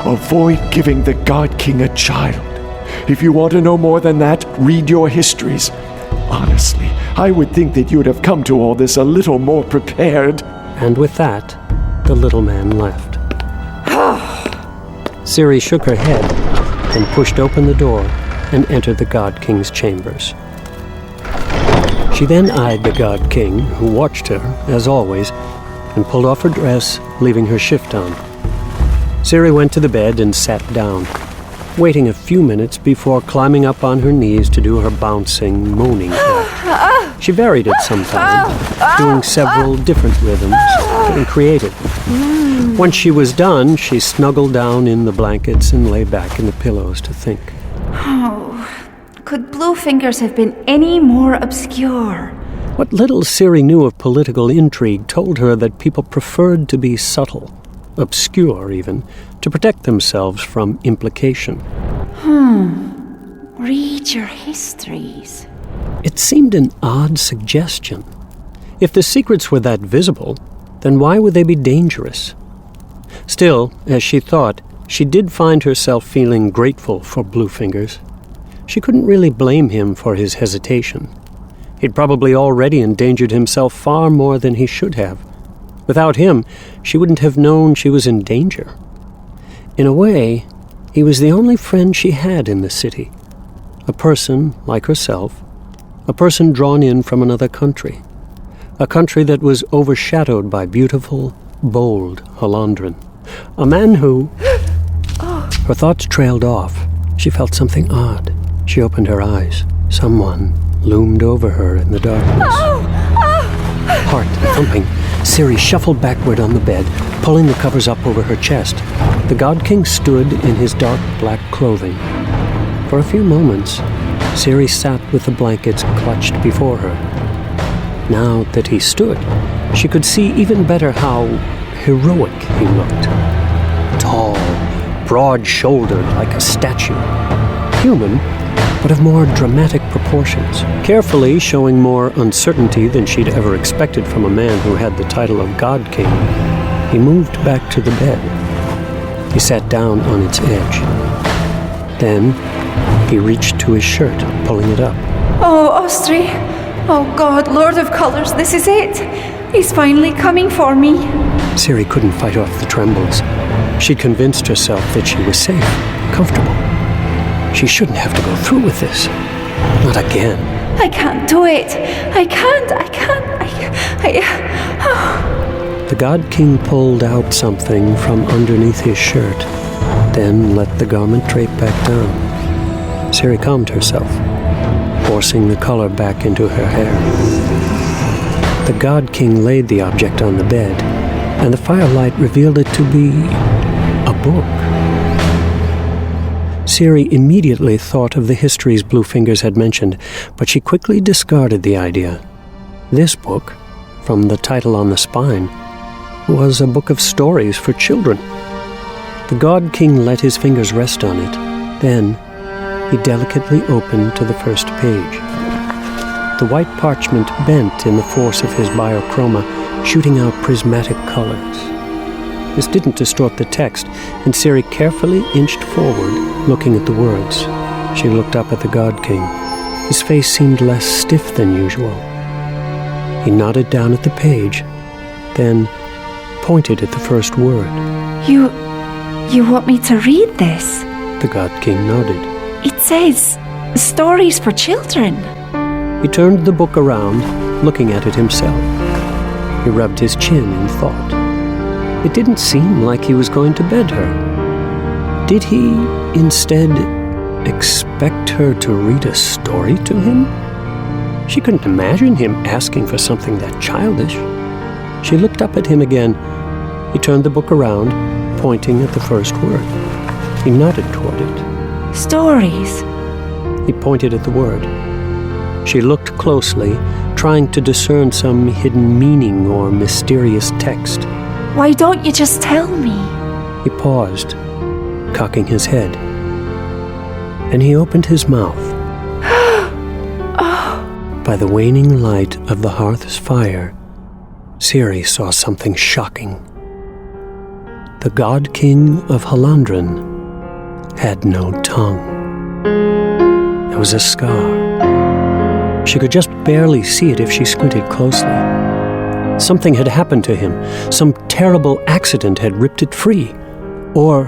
Avoid giving the God King a child. If you want to know more than that, read your histories. Honestly, I would think that you would have come to all this a little more prepared. And with that, the little man left. Ciri shook her head and pushed open the door and entered the God King's chambers. She then eyed the God King, who watched her, as always, and pulled off her dress, leaving her shift on. Ciri went to the bed and sat down, waiting a few minutes before climbing up on her knees to do her bouncing, moaning act. She varied it sometimes, doing several different rhythms, getting creative. Once she was done, she snuggled down in the blankets and lay back in the pillows to think. Oh, could Bluefingers have been any more obscure? What little Ciri knew of political intrigue told her that people preferred to be subtle, obscure even, to protect themselves from implication. Read your histories. It seemed an odd suggestion. If the secrets were that visible, then why would they be dangerous? Still, as she thought, she did find herself feeling grateful for Bluefingers. She couldn't really blame him for his hesitation. He'd probably already endangered himself far more than he should have. Without him, she wouldn't have known she was in danger. In a way, he was the only friend she had in the city. A person like herself, a person drawn in from another country. A country that was overshadowed by beautiful, bold Halandren. A man who... Her thoughts trailed off. She felt something odd. She opened her eyes. Someone loomed over her in the darkness. Heart thumping, Ciri shuffled backward on the bed, pulling the covers up over her chest. The God King stood in his dark black clothing. For a few moments, Ciri sat with the blankets clutched before her. Now that he stood, she could see even better how heroic he looked. Tall, broad-shouldered like a statue. Human, but of more dramatic proportions, carefully showing more uncertainty than she'd ever expected from a man who had the title of God King. He moved back to the bed. He sat down on its edge. Then, he reached to his shirt, pulling it up. Oh, Austri! Oh God, Lord of Colors, this is it! He's finally coming for me! Ciri couldn't fight off the trembles. She'd convinced herself that she was safe, comfortable. She shouldn't have to go through with this. Not again. I can't do it! I can't! The God King pulled out something from underneath his shirt, then let the garment drape back down. Ciri calmed herself, forcing the color back into her hair. The God King laid the object on the bed, and the firelight revealed it to be a book. Ciri immediately thought of the histories Bluefingers had mentioned, but she quickly discarded the idea. This book, from the title on the spine, was a book of stories for children. The God King let his fingers rest on it. Then, he delicately opened to the first page. The white parchment bent in the force of his biochroma, shooting out prismatic colors. This didn't distort the text, and Ciri carefully inched forward, looking at the words. She looked up at the God King. His face seemed less stiff than usual. He nodded down at the page, then pointed at the first word. You want me to read this? The God King nodded. It says, stories for children. He turned the book around, looking at it himself. He rubbed his chin in thought. It didn't seem like he was going to bed her. Did he, instead, expect her to read a story to him? She couldn't imagine him asking for something that childish. She looked up at him again. He turned the book around, pointing at the first word. He nodded toward it. Stories. He pointed at the word. She looked closely, trying to discern some hidden meaning or mysterious text. Why don't you just tell me? He paused, cocking his head. Then he opened his mouth. Oh. By the waning light of the hearth's fire, Ciri saw something shocking. The God King of Halandren had no tongue. There was a scar. She could just barely see it if she squinted closely. Something had happened to him. Some terrible accident had ripped it free. Or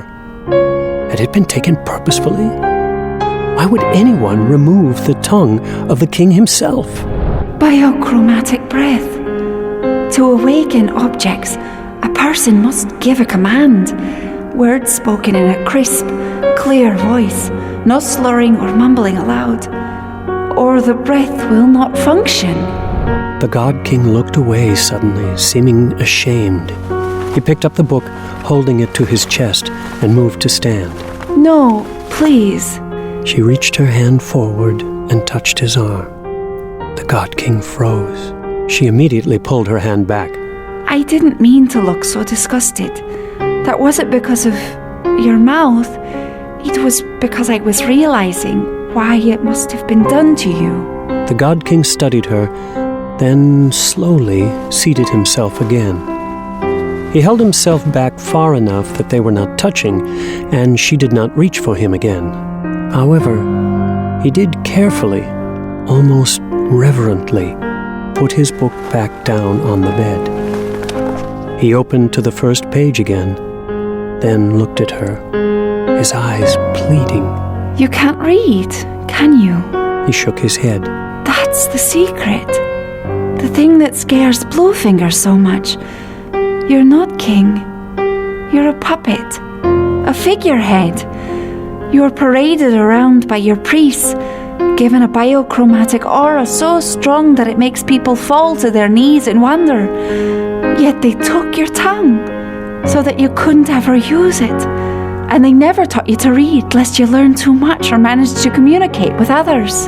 had it been taken purposefully? Why would anyone remove the tongue of the king himself? Biochromatic breath. To awaken objects, a person must give a command. Words spoken in a crisp, clear voice, no slurring or mumbling aloud. Or the breath will not function. The God King looked away suddenly, seeming ashamed. He picked up the book, holding it to his chest, and moved to stand. No, please. She reached her hand forward and touched his arm. The God King froze. She immediately pulled her hand back. I didn't mean to look so disgusted. That wasn't because of your mouth. It was because I was realizing why it must have been done to you. The God King studied her, then slowly seated himself again. He held himself back far enough that they were not touching, and she did not reach for him again. However, he did carefully, almost reverently, put his book back down on the bed. He opened to the first page again, then looked at her, his eyes pleading. You can't read, can you? He shook his head. That's the secret. The thing that scares Bluefinger so much. You're not king. You're a puppet. A figurehead. You're paraded around by your priests, given a biochromatic aura so strong that it makes people fall to their knees in wonder. Yet they took your tongue, so that you couldn't ever use it. And they never taught you to read, lest you learn too much or manage to communicate with others.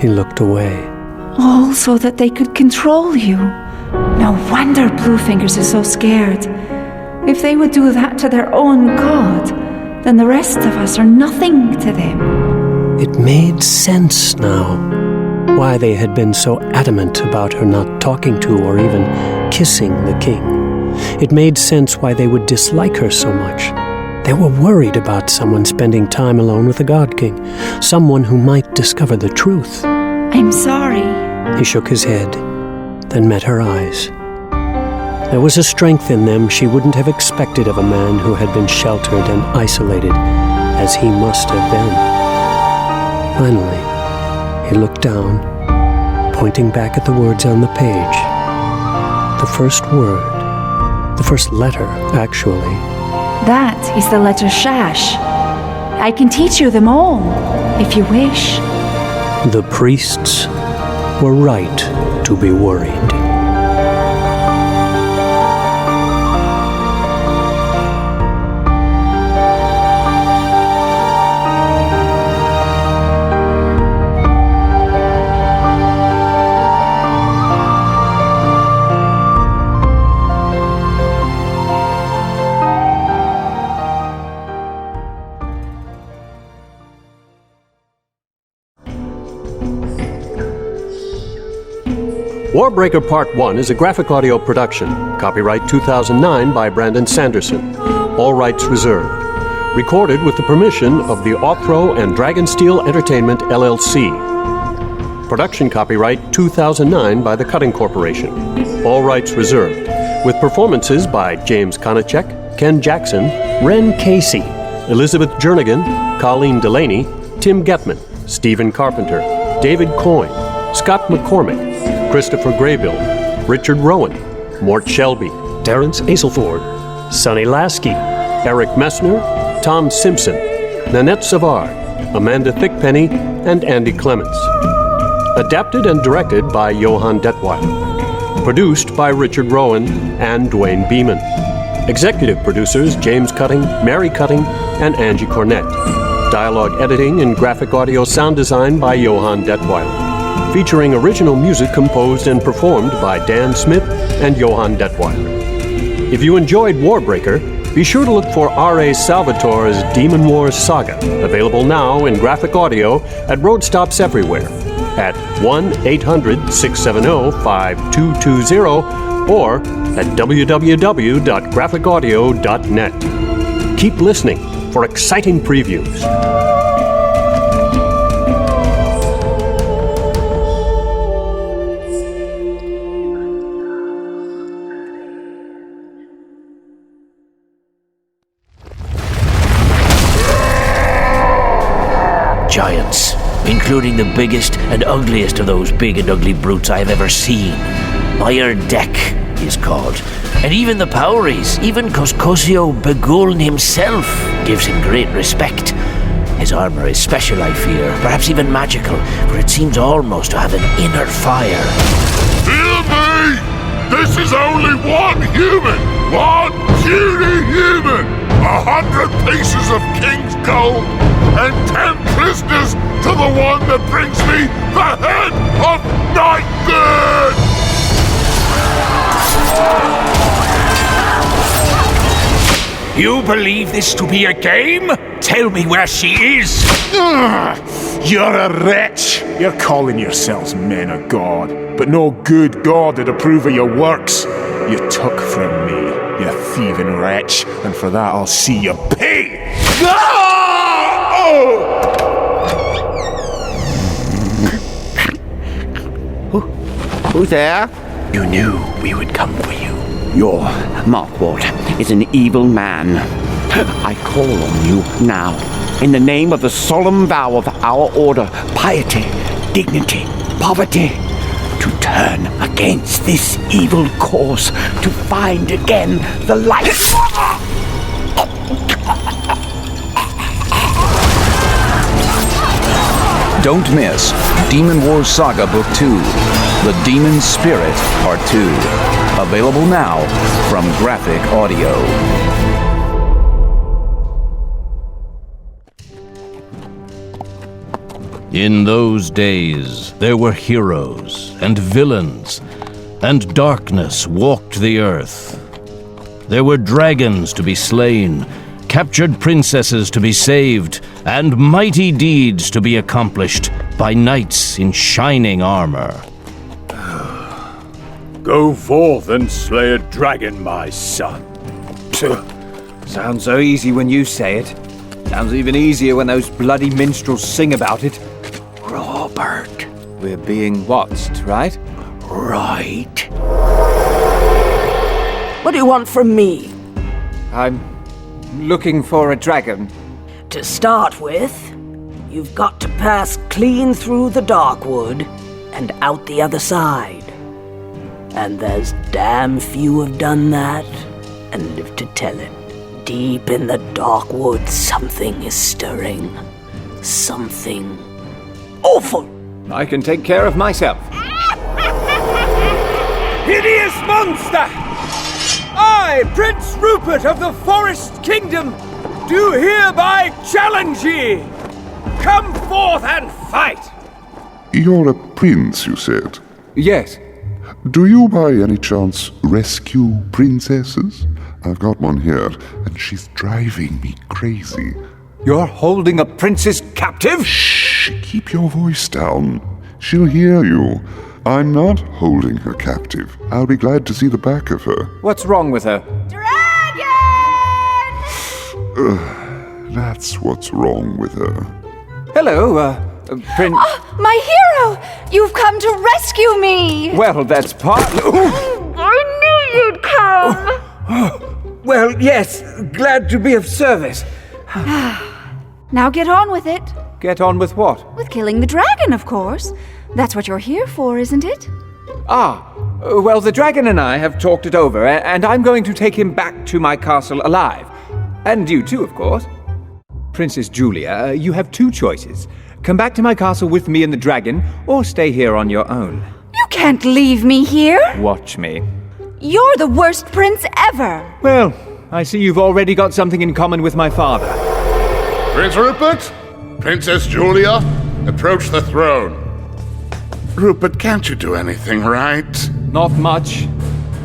He looked away. All so that they could control you. No wonder Bluefingers is so scared. If they would do that to their own god, then the rest of us are nothing to them. It made sense now, why they had been so adamant about her not talking to or even kissing the king. It made sense why they would dislike her so much. They were worried about someone spending time alone with the God King, someone who might discover the truth. I'm sorry. He shook his head, then met her eyes. There was a strength in them she wouldn't have expected of a man who had been sheltered and isolated, as he must have been. Finally, he looked down, pointing back at the words on the page. The first word, the first letter, actually. That is the letter Shash. I can teach you them all, if you wish. The priests were right to be worried. Warbreaker Part 1 is a graphic audio production. Copyright 2009 by Brandon Sanderson. All rights reserved. Recorded with the permission of the Othro and Dragonsteel Entertainment, LLC. Production copyright 2009 by the Cutting Corporation. All rights reserved. With performances by James Konachek, Ken Jackson, Ren Casey, Elizabeth Jernigan, Colleen Delaney, Tim Getman, Stephen Carpenter, David Coyne, Scott McCormick, Christopher Graybill, Richard Rowan, Mort Shelby, Terrence Aselford, Sonny Lasky, Eric Messner, Tom Simpson, Nanette Savard, Amanda Thickpenny, and Andy Clements. Adapted and directed by Johan Detweiler. Produced by Richard Rowan and Dwayne Beeman. Executive producers James Cutting, Mary Cutting, and Angie Cornett. Dialogue editing and graphic audio sound design by Johan Detweiler. Featuring original music composed and performed by Dan Smith and Johan Detweiler. If you enjoyed Warbreaker, be sure to look for R.A. Salvatore's Demon Wars Saga, available now in graphic audio at road stops everywhere at 1-800-670-5220 or at www.graphicaudio.net. Keep listening for exciting previews. Giants, including the biggest and ugliest of those big and ugly brutes I have ever seen. Meyer Deck is called. And even the Powries, even Coscosio Beguln himself, gives him great respect. His armor is special, I fear, perhaps even magical, for it seems almost to have an inner fire. Hear me! This is only one human! One puny human! 100 pieces of king's gold and 10 prisoners to the one that brings me the head of Nightbird! You believe this to be a game? Tell me where she is! You're a wretch! You're calling yourselves men of God, but no good God would approve of your works. You took from me, you thieving wretch, and for that I'll see you pay! Who's there? You knew we would come for you. Your Markwart is an evil man. I call on you now, in the name of the solemn vow of our order, piety, dignity, poverty, to turn against this evil course, to find again the light. Don't miss Demon Wars Saga Book 2, The Demon Spirit Part 2. Available now from Graphic Audio. In those days, there were heroes and villains, and darkness walked the earth. There were dragons to be slain, captured princesses to be saved, and mighty deeds to be accomplished by knights in shining armor. Go forth and slay a dragon, my son. Sounds so easy when you say it. Sounds even easier when those bloody minstrels sing about it. Robert. We're being watched, right? Right. What do you want from me? I'm looking for a dragon. To start with, you've got to pass clean through the Darkwood and out the other side. And there's damn few have done that and live to tell it. Deep in the Darkwood, something is stirring. Something awful. I can take care of myself. Hideous monster! I, Prince Rupert of the Forest Kingdom, do hereby challenge ye! Come forth and fight! You're a prince, you said? Yes. Do you by any chance rescue princesses? I've got one here, and she's driving me crazy. You're holding a princess captive? Shh! Keep your voice down. She'll hear you. I'm not holding her captive. I'll be glad to see the back of her. What's wrong with her? That's what's wrong with her. Hello, Prince... Oh, my hero! You've come to rescue me! Well, that's part... I knew you'd come! Well, yes, glad to be of service. Now get on with it. Get on with what? With killing the dragon, of course. That's what you're here for, isn't it? Well, the dragon and I have talked it over, and I'm going to take him back to my castle alive. And you too, of course. Princess Julia, you have two choices. Come back to my castle with me and the dragon, or stay here on your own. You can't leave me here! Watch me. You're the worst prince ever! Well, I see you've already got something in common with my father. Prince Rupert, Princess Julia, approach the throne. Rupert, can't you do anything right? Not much.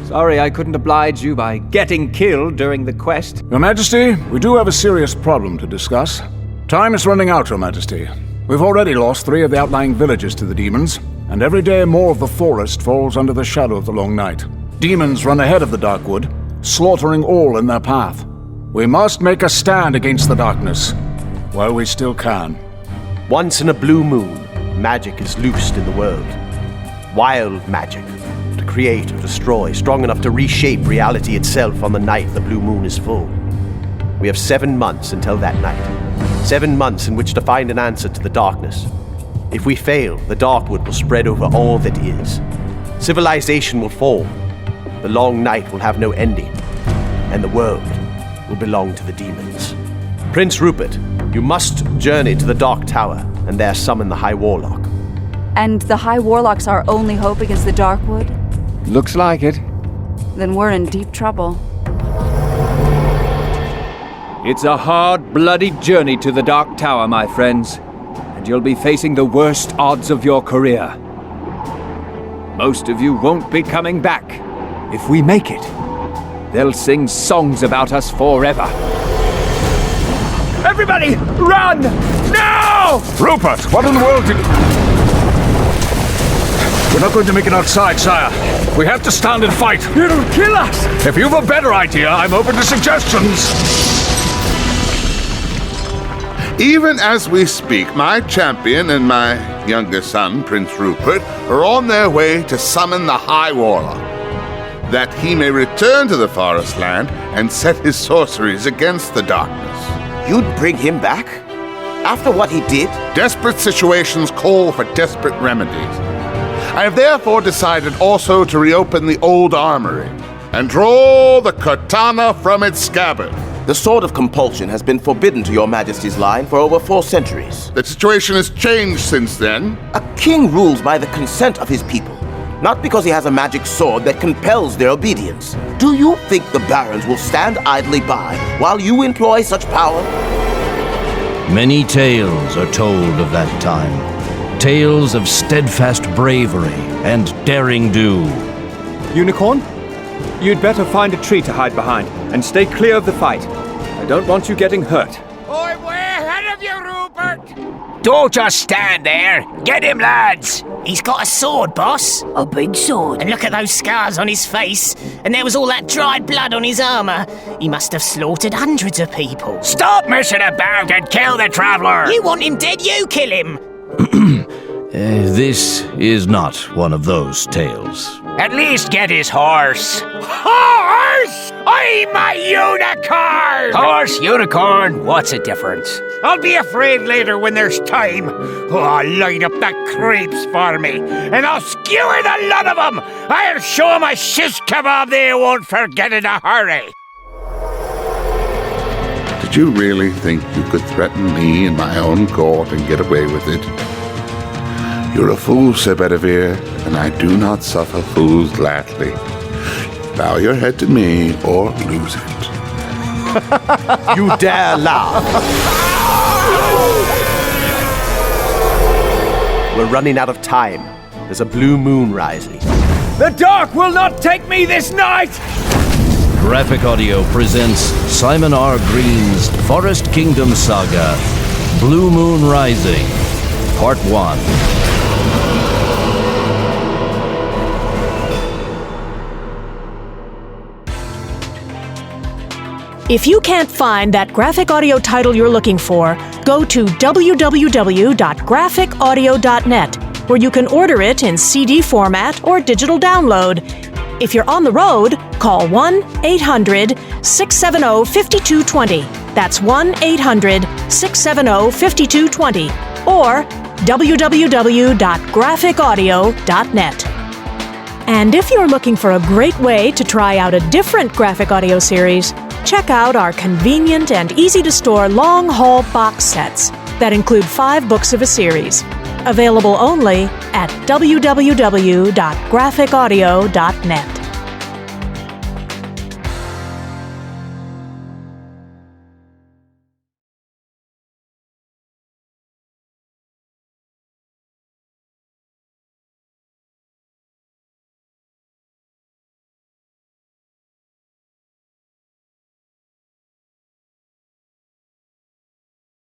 Sorry I couldn't oblige you by getting killed during the quest. Your Majesty, we do have a serious problem to discuss. Time is running out, Your Majesty. We've already lost 3 of the outlying villages to the demons, and every day more of the forest falls under the shadow of the long night. Demons run ahead of the Darkwood, slaughtering all in their path. We must make a stand against the darkness, while we still can. Once in a blue moon, magic is loosed in the world. Wild magic. To create or destroy, strong enough to reshape reality itself on the night the blue moon is full. We have 7 months until that night. 7 months in which to find an answer to the darkness. If we fail, the Darkwood will spread over all that is. Civilization will fall. The long night will have no ending. And the world will belong to the demons. Prince Rupert, you must journey to the Dark Tower and there summon the High Warlock. And the High Warlock's our only hope against the Darkwood? Looks like it. Then we're in deep trouble. It's a hard, bloody journey to the Dark Tower, my friends. And you'll be facing the worst odds of your career. Most of you won't be coming back. If we make it, they'll sing songs about us forever. Everybody, run! Now! Rupert, what in the world did... We're not going to make it outside, sire. We have to stand and fight. It'll kill us! If you've a better idea, I'm open to suggestions. Even as we speak, my champion and my younger son, Prince Rupert, are on their way to summon the High Warlock, that he may return to the Forest Land and set his sorceries against the darkness. You'd bring him back? After what he did? Desperate situations call for desperate remedies. I have therefore decided also to reopen the old armory and draw the katana from its scabbard. The sword of compulsion has been forbidden to your majesty's line for over 4 centuries. The situation has changed since then. A king rules by the consent of his people, not because he has a magic sword that compels their obedience. Do you think the barons will stand idly by while you employ such power? Many tales are told of that time. Tales of steadfast bravery and daring do. Unicorn, you'd better find a tree to hide behind and stay clear of the fight. I don't want you getting hurt. I'm way ahead of you, Rupert! Don't just stand there. Get him, lads! He's got a sword, boss. A big sword. And look at those scars on his face. And there was all that dried blood on his armor. He must have slaughtered hundreds of people. Stop messing about and kill the traveler! You want him dead, you kill him! This is not one of those tales. At least get his horse. Horse! I'm a unicorn! Horse, unicorn, what's the difference? I'll be afraid later when there's time. Oh, I'll line up the creeps for me, and I'll skewer the lot of them. I'll show them a shish kebab they won't forget in a hurry. Did you really think you could threaten me in my own court and get away with it? You're a fool, Sir Bedivere, and I do not suffer fools gladly. Bow your head to me or lose it. You dare laugh? We're running out of time. There's a blue moon rising. The dark will not take me this night! Graphic Audio presents Simon R. Green's Forest Kingdom Saga, Blue Moon Rising, Part 1. If you can't find that graphic audio title you're looking for, go to www.graphicaudio.net, where you can order it in CD format or digital download. If you're on the road, call 1-800-670-5220. That's 1-800-670-5220 or www.graphicaudio.net. And if you're looking for a great way to try out a different graphic audio series, check out our convenient and easy-to-store long-haul box sets that include 5 books of a series. Available only at www.graphicaudio.net.